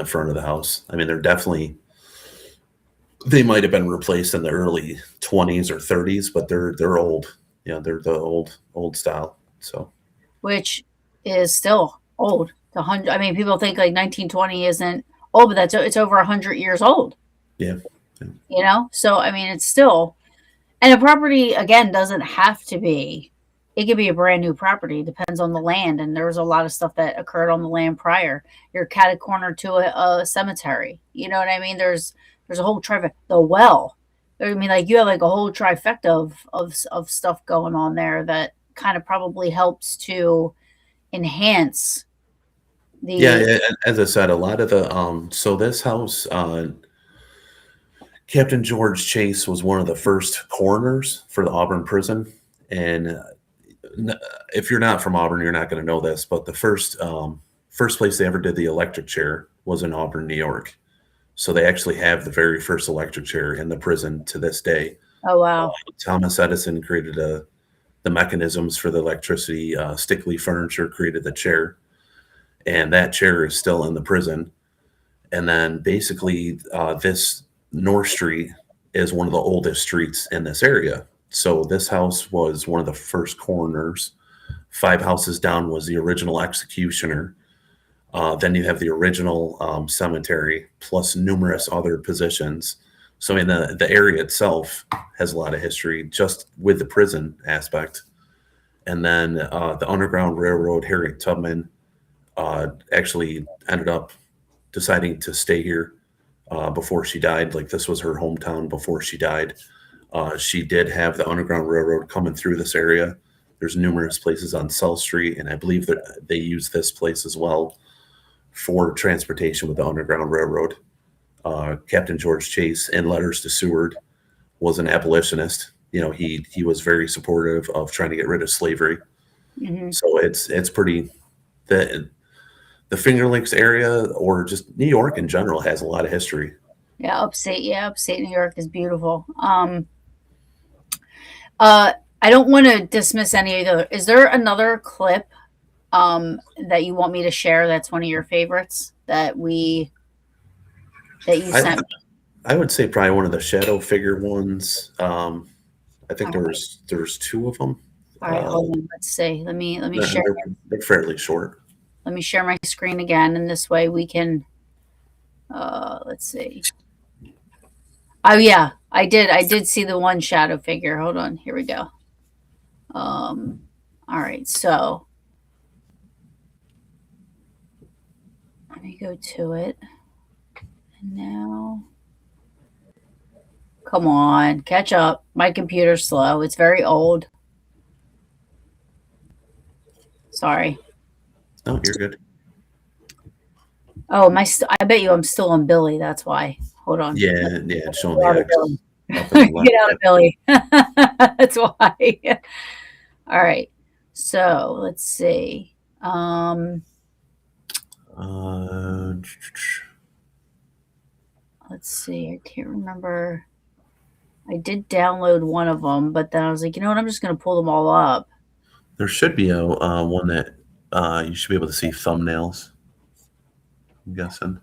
front of the house. I mean, they might have been replaced in the early 20s or 30s, but they're old. Yeah, they're the old style. So Which is still old. The hundred. I mean, people think like 1920 isn't old, but it's over 100 years old. yeah, yeah, So I mean, it's still. And a property again doesn't have to be. It could be a brand new property. Depends on the land, and there was a lot of stuff that occurred on the land prior. You're cat corner to a cemetery. You know what I mean? There's a whole trifecta. The well. I mean, like you have like a whole trifecta of stuff going on there that kind of probably helps to enhance yeah. the. As I said, a lot of the so this house, Captain George Chase was one of the first coroners for the Auburn prison, and if you're not from Auburn, you're not going to know this, but the first place they ever did the electric chair was in Auburn, New York. So they actually have the very first electric chair in the prison to this day. Oh Uh, wow. Thomas Edison created the mechanisms for the electricity. Stickley Furniture created the chair, and that chair is still in the prison. And then basically, this North Street is one of the oldest streets in this area. So this house was one of the first coroners. 5 houses down was the original executioner. Then you have the original cemetery plus numerous other positions. So in the area itself has a lot of history just with the prison aspect. And then the Underground Railroad, Harriet Tubman actually ended up deciding to stay here before she died. Like this was her hometown before she died. She did have the Underground Railroad coming through this area. There's numerous places on South Street, and I believe that they use this place as well for transportation with the Underground Railroad. Captain George Chase, in letters to Seward, was an abolitionist. He was very supportive of trying to get rid of slavery. Hmm. So it's pretty the Finger Lakes area or just New York in general has a lot of history. Yeah, upstate. Yeah, upstate New York is beautiful. Uh, I don't want to dismiss any of the. Is there another clip that you want me to share? That's one of your favorites that you I sent. I would say probably one of the shadow figure ones. I think All right, there's 2 of them. all right, hold on. Let's see. Let me share. They're fairly short. Let me share my screen again, and this way we can. Let's see. Oh yeah, I did see the one shadow figure. Hold on. Here we go. Um, all right. So let me go to it. And now Come on, catch up. My computer's slow. It's very old. Sorry. No, you're good. Oh, I bet you I'm still on Billy. That's why. Hold on. Yeah, it's showing Get the out of X Billy. up in the left. Get out of Billy. That's why. All right. So let's see. Let's see. I can't remember. I did download one of them, but then I was like, you know what? I'm just going to pull them all up. There should be a one that you should be able to see thumbnails. I'm guessing.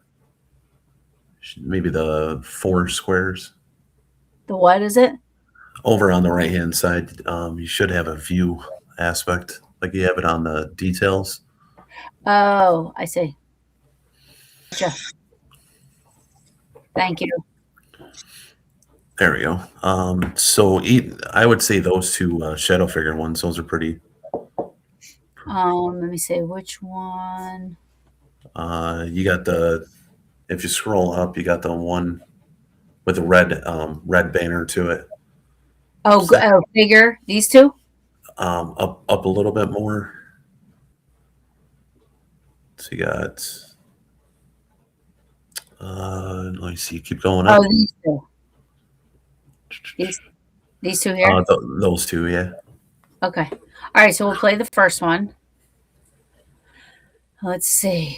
Maybe the 4 squares. The what is it? Over on the right-hand side, you should have a view aspect, like you have it on the details. Oh, I see. Gotcha. Thank you. There we go. So I would say those two shadow figure ones, those are pretty. Let me see which one. You got if you scroll up, you got the one with a red banner to it. Oh, figure these two. Up a little bit more. So you got. Let me see. Keep going up. Oh, these two. These two here. Those two, yeah. Okay. All right. So we'll play the first one. Let's see.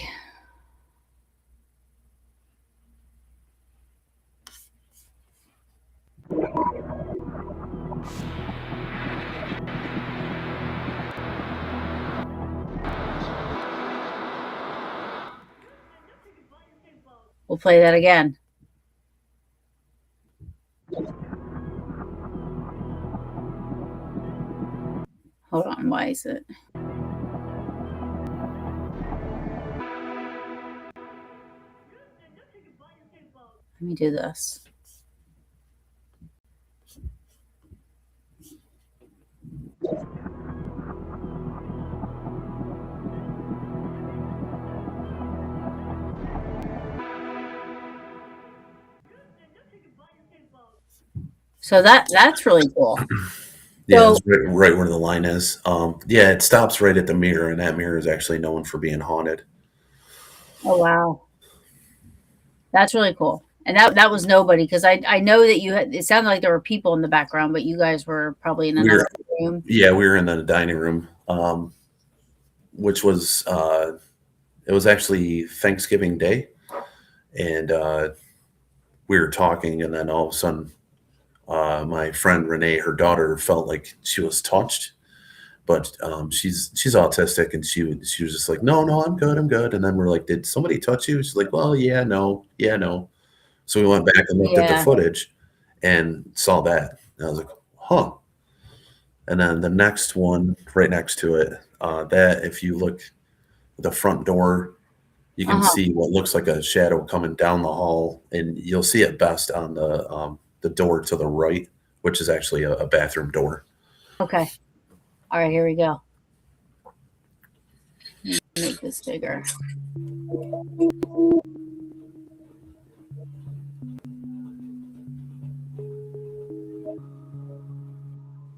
We'll play that again. Hold on. Why is it? Let me do this. So that's really cool. Yeah, So- it's right where the line is. Yeah, it stops right at the mirror, and that mirror is actually known for being haunted. Oh wow, that's really cool. And that was nobody, because I know that you had. It sounded like there were people in the background, but you guys were probably in another room. Yeah, we were in the dining room, which was it was actually Thanksgiving Day, and we were talking, and then all of a sudden, my friend Renee, her daughter, felt like she was touched, but she's autistic, and she was just like, no, I'm good. And then we're like, did somebody touch you? She's like, well, yeah, no. So we went back and looked at the footage and saw that. And I was like, huh. And then the next one right next to it, that if you look at the front door, you can see what looks like a shadow coming down the hall, and you'll see it best on the door to the right, which is actually a bathroom door. Okay. All right, here we go. Make this bigger.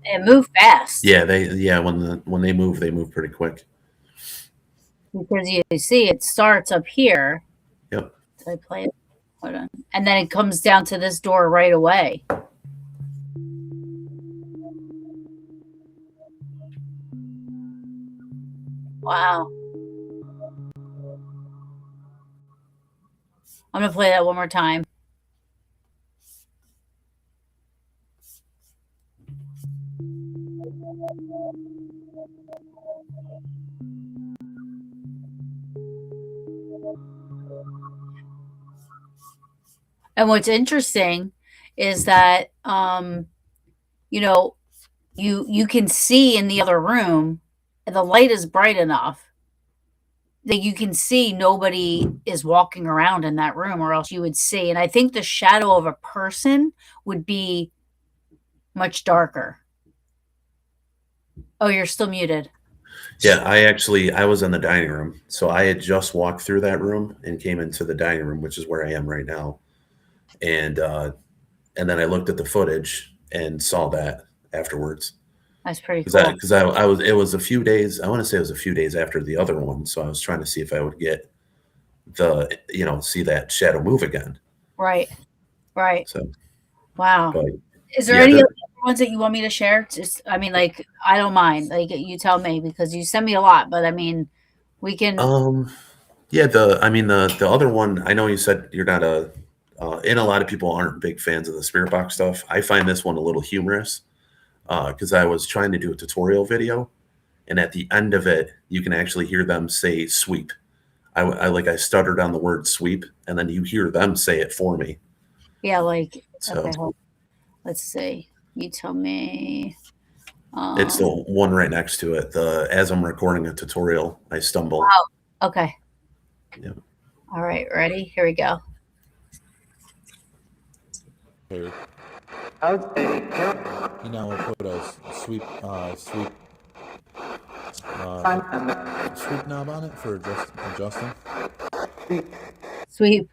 And move fast. Yeah, when they move pretty quick. Because you see it starts up here. Yep. Did I play it? Hold on. And then it comes down to this door right away. Wow. I'm going to play that one more time. And what's interesting is that, you can see in the other room, and the light is bright enough that you can see nobody is walking around in that room, or else you would see. And I think the shadow of a person would be much darker. Oh, you're still muted. Yeah, I was in the dining room. So I had just walked through that room and came into the dining room, which is where I am right now. And and then I looked at the footage and saw that afterwards. That's pretty Because cool. I was it was a few days. I want to say it was a few days after the other one, so I was trying to see if I would get see that shadow move again. Right. Right. So, Wow. but Is there yeah, any other ones that you want me to share? Just, I mean, like, I don't mind. Like, you tell me because you send me a lot, but I mean, we can. yeah. The other one. I know you said you're not and a lot of people aren't big fans of the spirit box stuff. I find this one a little humorous because I was trying to do a tutorial video, and at the end of it, you can actually hear them say "sweep." I stuttered on the word "sweep," and then you hear them say it for me. Yeah, like, So okay, hold on. Let's see. You tell me. it's the one right next to it. As I'm recording a tutorial, I stumble. Oh, okay. Yeah. All right, ready? Here we go. Okay. You now will put a sweep knob on it for adjusting. Sweep.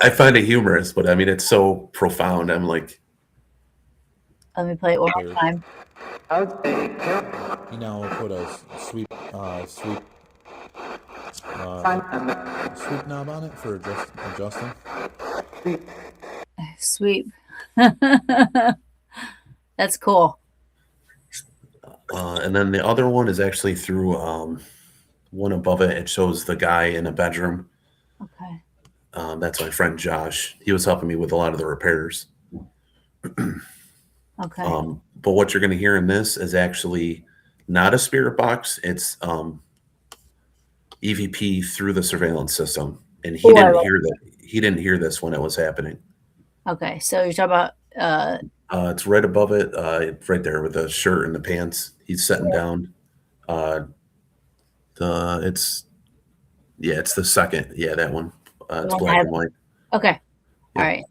I find it humorous, but I mean it's so profound. I'm like, Let me play it one more time. Okay. You now will put a sweep knob on it for adjusting. Sweep. That's cool. and then the other one is actually through one above it. It shows the guy in a bedroom. Okay. That's my friend Josh. He was helping me with a lot of the repairs. Okay. But what you're going to hear in this is actually not a spirit box. It's EVP through the surveillance system, and he didn't hear that. He didn't hear this when it was happening. Okay, so you're talking about It's right above it, right there with the shirt and the pants. He's sitting down. It's the second. Yeah, that one. It's black and white. okay. All right.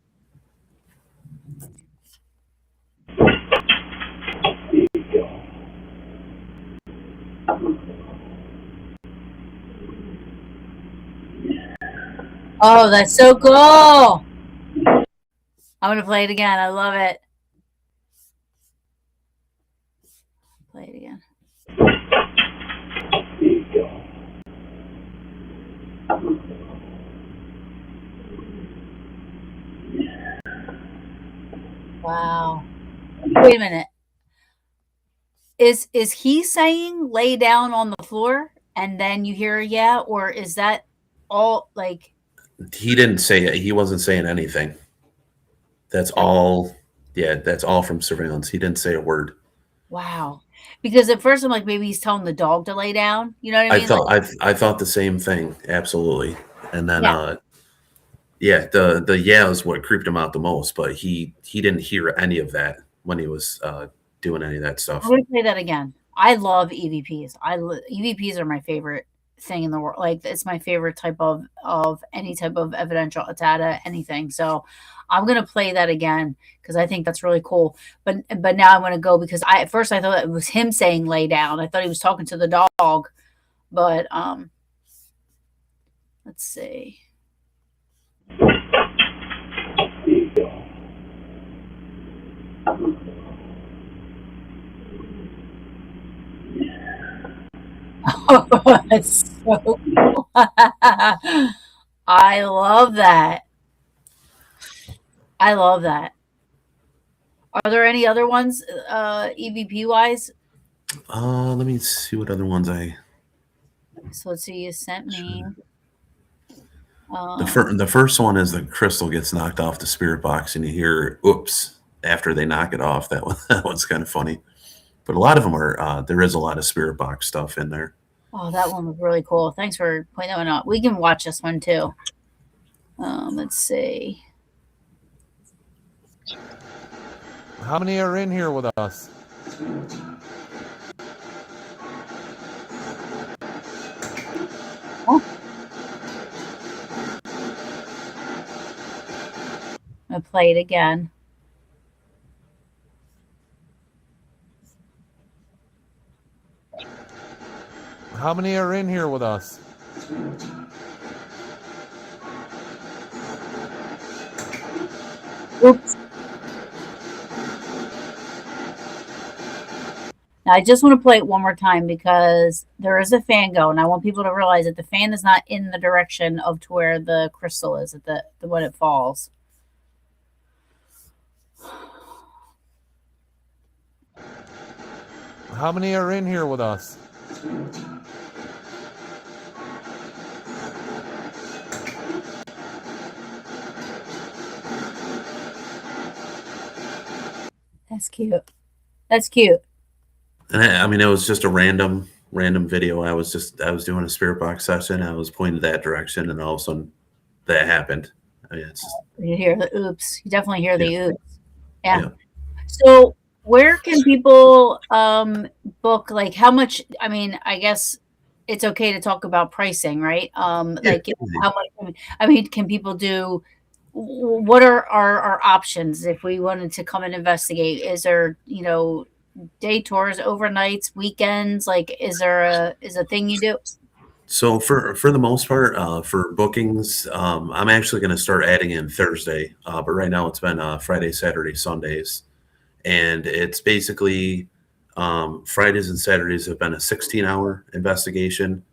Oh, that's so cool. I'm going to play it again. I love it. Play it again. Wow. Wait a minute. Is he saying lay down on the floor and then you hear yeah, or is that all like? He didn't say it. He wasn't saying anything. That's all. Yeah, that's all from surveillance. He didn't say a word. Wow. Because at first I'm like, maybe he's telling the dog to lay down. You know what I mean? I thought the same thing. Absolutely. And then Yeah. the yeah is what creeped him out the most, but he didn't hear any of that when he was doing any of that stuff. I'm going to play that again. I love EVPs. EVPs are my favorite thing in the world. Like, it's my favorite type of any type of evidential data, anything. So I'm going to play that again because I think that's really cool. But now I'm going to go because at first I thought it was him saying lay down. I thought he was talking to the dog. But let's see. Oh, that's so cool. I love that. I love that. Are there any other ones, EVP wise? Let me see what other ones So let's see. You sent me. The first one is the crystal gets knocked off the spirit box, and you hear "oops" after they knock it off. That one's kind of funny. But a lot of them are. There is a lot of spirit box stuff in there. Oh, that one was really cool. Thanks for pointing that one out. We can watch this one too. Let's see. How many are in here with us? Oh. I'm gonna play it again. How many are in here with us? Oops. Now, I just want to play it one more time because there is a fan go, and I want people to realize that the fan is not in the direction of to where the crystal is at the when it falls. How many are in here with us? That's cute. That's cute. And I mean, it was just a random video. I was doing a spirit box session. I was pointed that direction, and all of a sudden, that happened. I mean, it's You hear the oops. You definitely hear the oops. Yeah. yeah. So where can people book, like how much? I mean, I guess it's okay to talk about pricing, right? Like how much, I mean, can people do, what are our options if we wanted to come and investigate? Is there, day tours, overnights, weekends? Like, is there a thing you do? So for the most part, for bookings, I'm actually going to start adding in Thursday. But right now it's been Friday, Saturday, Sundays, and it's basically Fridays and Saturdays have been a 16-hour investigation.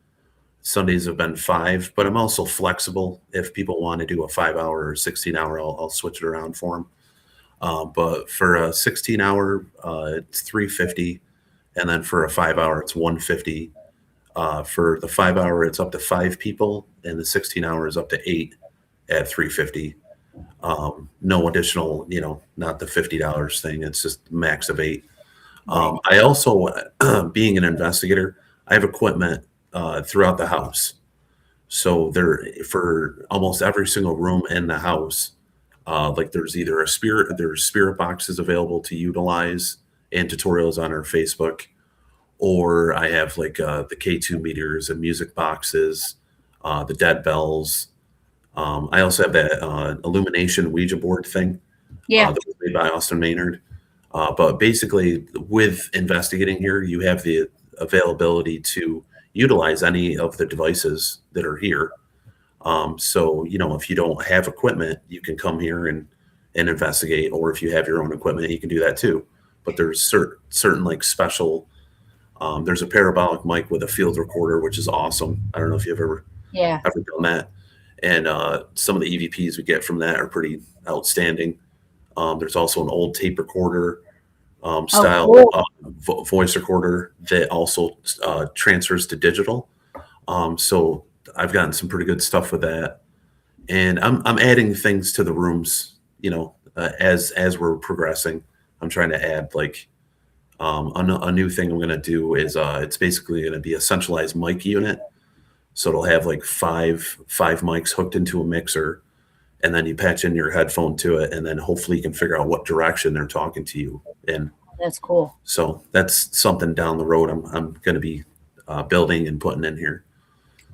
Sundays have been 5, but I'm also flexible. If people want to do a 5-hour or 16-hour, I'll switch it around for them. But for a 16-hour, it's $350, and then for a 5-hour, it's $150. For the 5-hour, it's up to 5 people, and the 16-hour is up to 8 at $350. No additional, not the $50 thing. It's just max of 8. I also, being an investigator, I have equipment throughout the house. So there, for almost every single room in the house, like there's either there's spirit boxes available to utilize and tutorials on our Facebook, or I have like the K2 meters and music boxes, the dead bells. I also have that illumination Ouija board thing Yeah. that was made by Austin Maynard. But basically, with investigating here, you have the availability to utilize any of the devices that are here. So, if you don't have equipment, you can come here and investigate, or if you have your own equipment, you can do that too. But there's certain like special. There's a parabolic mic with a field recorder, which is awesome. I don't know if you've ever done that. And some of the EVPs we get from that are pretty outstanding. There's also an old tape recorder style voice recorder that also transfers to digital. So I've gotten some pretty good stuff with that, and I'm adding things to the rooms. As we're progressing, I'm trying to add like a new thing I'm going to do is it's basically going to be a centralized mic unit. So it'll have like five mics hooked into a mixer, and then you patch in your headphone to it, and then hopefully you can figure out what direction they're talking to you in. That's cool. So that's something down the road I'm going to be building and putting in here.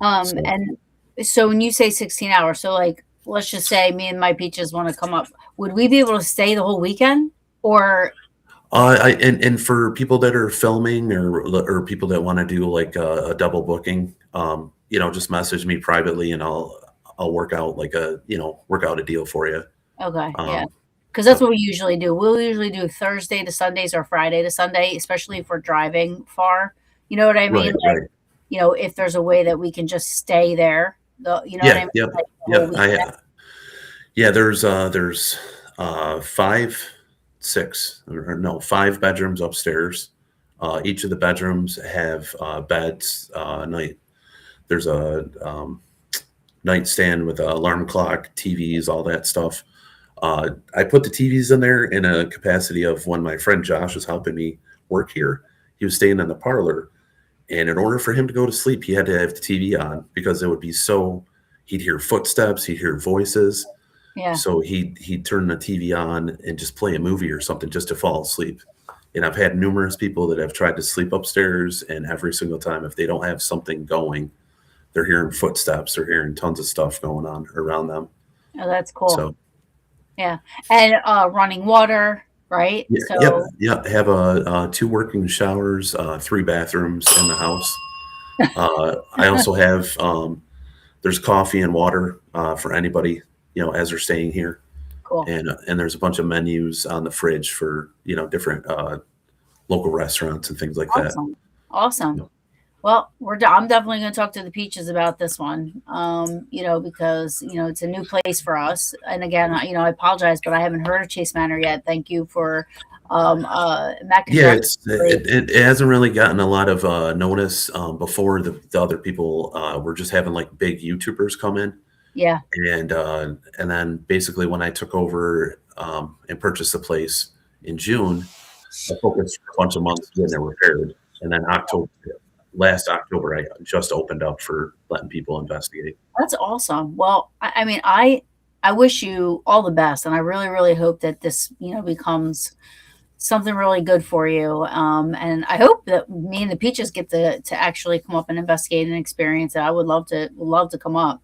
And so when you say 16 hours, so like, let's just say me and my peaches want to come up, would we be able to stay the whole weekend, or? And for people that are filming or people that want to do like a double booking, just message me privately and I'll work out work out a deal for you. Okay. Yeah. Because that's what we usually do. We'll usually do Thursday to Sundays or Friday to Sunday, especially if we're driving far. You know what I mean? Right. If there's a way that we can just stay there, what I mean? Yep. Like, There's 5 bedrooms upstairs. Each of the bedrooms have beds. There's a nightstand with an alarm clock, TVs, all that stuff. I put the TVs in there in a capacity of when my friend Josh was helping me work here. He was staying in the parlor, and in order for him to go to sleep, he had to have the TV on because it would be he'd hear footsteps, he'd hear voices. Yeah. So he'd turn the TV on and just play a movie or something just to fall asleep. And I've had numerous people that have tried to sleep upstairs, and every single time, if they don't have something going, they're hearing footsteps, they're hearing tons of stuff going on around them. Oh, that's cool. So, yeah. And running water, right? Yeah. Have 2 working showers, 3 bathrooms in the house. I also have there's coffee and water for anybody, as they're staying here. Cool. and there's a bunch of menus on the fridge for different local restaurants and things like that. Awesome. Awesome. Yep. Well, I'm definitely going to talk to the Peaches about this one, because, it's a new place for us. And again, I apologize, but I haven't heard of Chase Manor yet. Thank you for, Matt. Yeah, it hasn't really gotten a lot of notice. Before the other people were just having like big YouTubers come in, Yeah. and then basically when I took over and purchased the place in June, I focused for a bunch of months getting it repaired, and then last October, I just opened up for letting people investigate. That's awesome. Well, I mean, I wish you all the best, and I really, really hope that this, becomes something really good for you. And I hope that me and the Peaches get to actually come up and investigate and experience it. I would love to come up,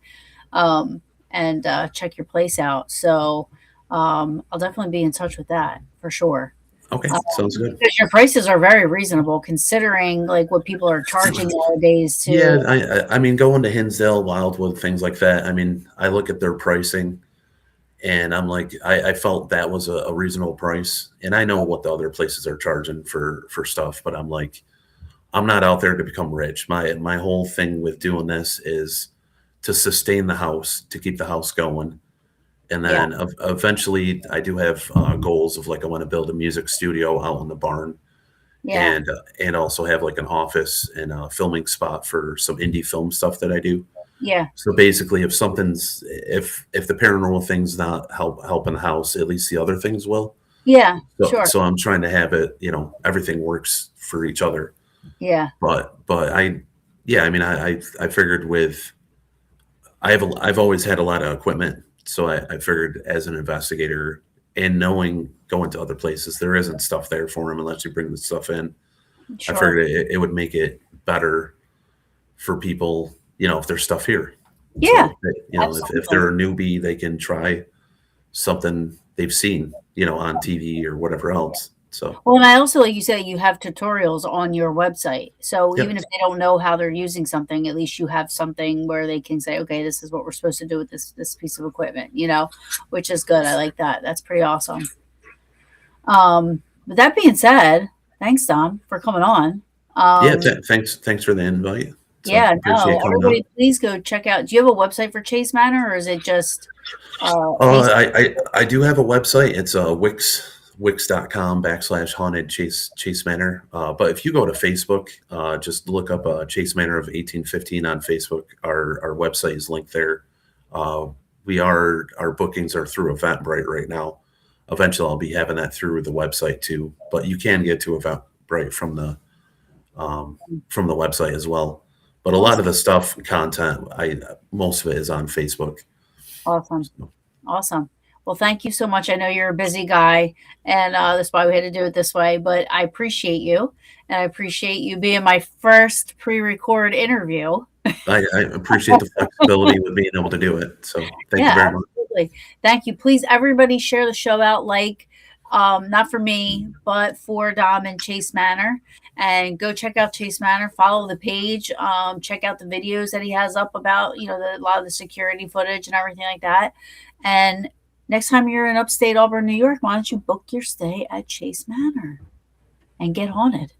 and check your place out. So I'll definitely be in touch with that for sure. Okay, sounds good. Because your prices are very reasonable considering like what people are charging nowadays too. Yeah, I mean, going to Hinsdale, Wildwood, things like that. I mean, I look at their pricing, and I'm like, I felt that was a reasonable price, and I know what the other places are charging for stuff, but I'm like, I'm not out there to become rich. My whole thing with doing this is to sustain the house, to keep the house going. And then eventually I do have goals of like, I want to build a music studio out in the barn, Yeah. and also have like an office and a filming spot for some indie film stuff that I do. Yeah. So basically, if the paranormal thing's not helping the house, at least the other things will. Yeah. So, Sure. so I'm trying to have it, everything works for each other. Yeah. But I mean, I figured I've always had a lot of equipment. So I figured as an investigator and knowing going to other places, there isn't stuff there for them unless you bring the stuff in. Sure. I figured it would make it better for people, if there's stuff here. Yeah. So, if they're a newbie, they can try something they've seen, on TV or whatever else. So, Well, and I also, like you said, you have tutorials on your website. So Yep. even if they don't know how they're using something, at least you have something where they can say, okay, this is what we're supposed to do with this piece of equipment, which is good. I like that. That's pretty awesome. With that being said, thanks, Dom, for coming on. thanks for the invite. So, Yeah, appreciate no, coming on. everybody, please go check out. Do you have a website for Chase Manor, or is it just? I do have a website. It's wix.com/haunted Chase Manor. But if you go to Facebook, just look up Chase Manor of 1815 on Facebook. Our website is linked there. Our bookings are through Eventbrite right now. Eventually, I'll be having that through the website too. But you can get to Eventbrite from the website as well. But a lot of the content, most of it is on Facebook. Awesome. Well, thank you so much. I know you're a busy guy, and that's why we had to do it this way. But I appreciate you, and I appreciate you being my first pre-record interview. I appreciate the flexibility with being able to do it. So thank you very much. Absolutely. Thank you. Please, everybody, share the show out. Not for me, but for Dom and Chase Manor. And go check out Chase Manor. Follow the page. Check out the videos that he has up about, a lot of the security footage and everything like that. And next time you're in upstate Auburn, New York, why don't you book your stay at Chase Manor and get haunted?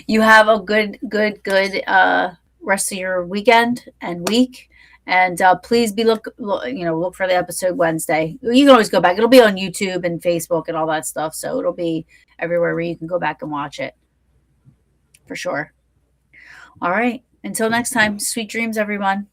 You have a good rest of your weekend and week. And please look for the episode Wednesday. You can always go back. It'll be on YouTube and Facebook and all that stuff. So it'll be everywhere where you can go back and watch it for sure. All right. Until next time, sweet dreams, everyone.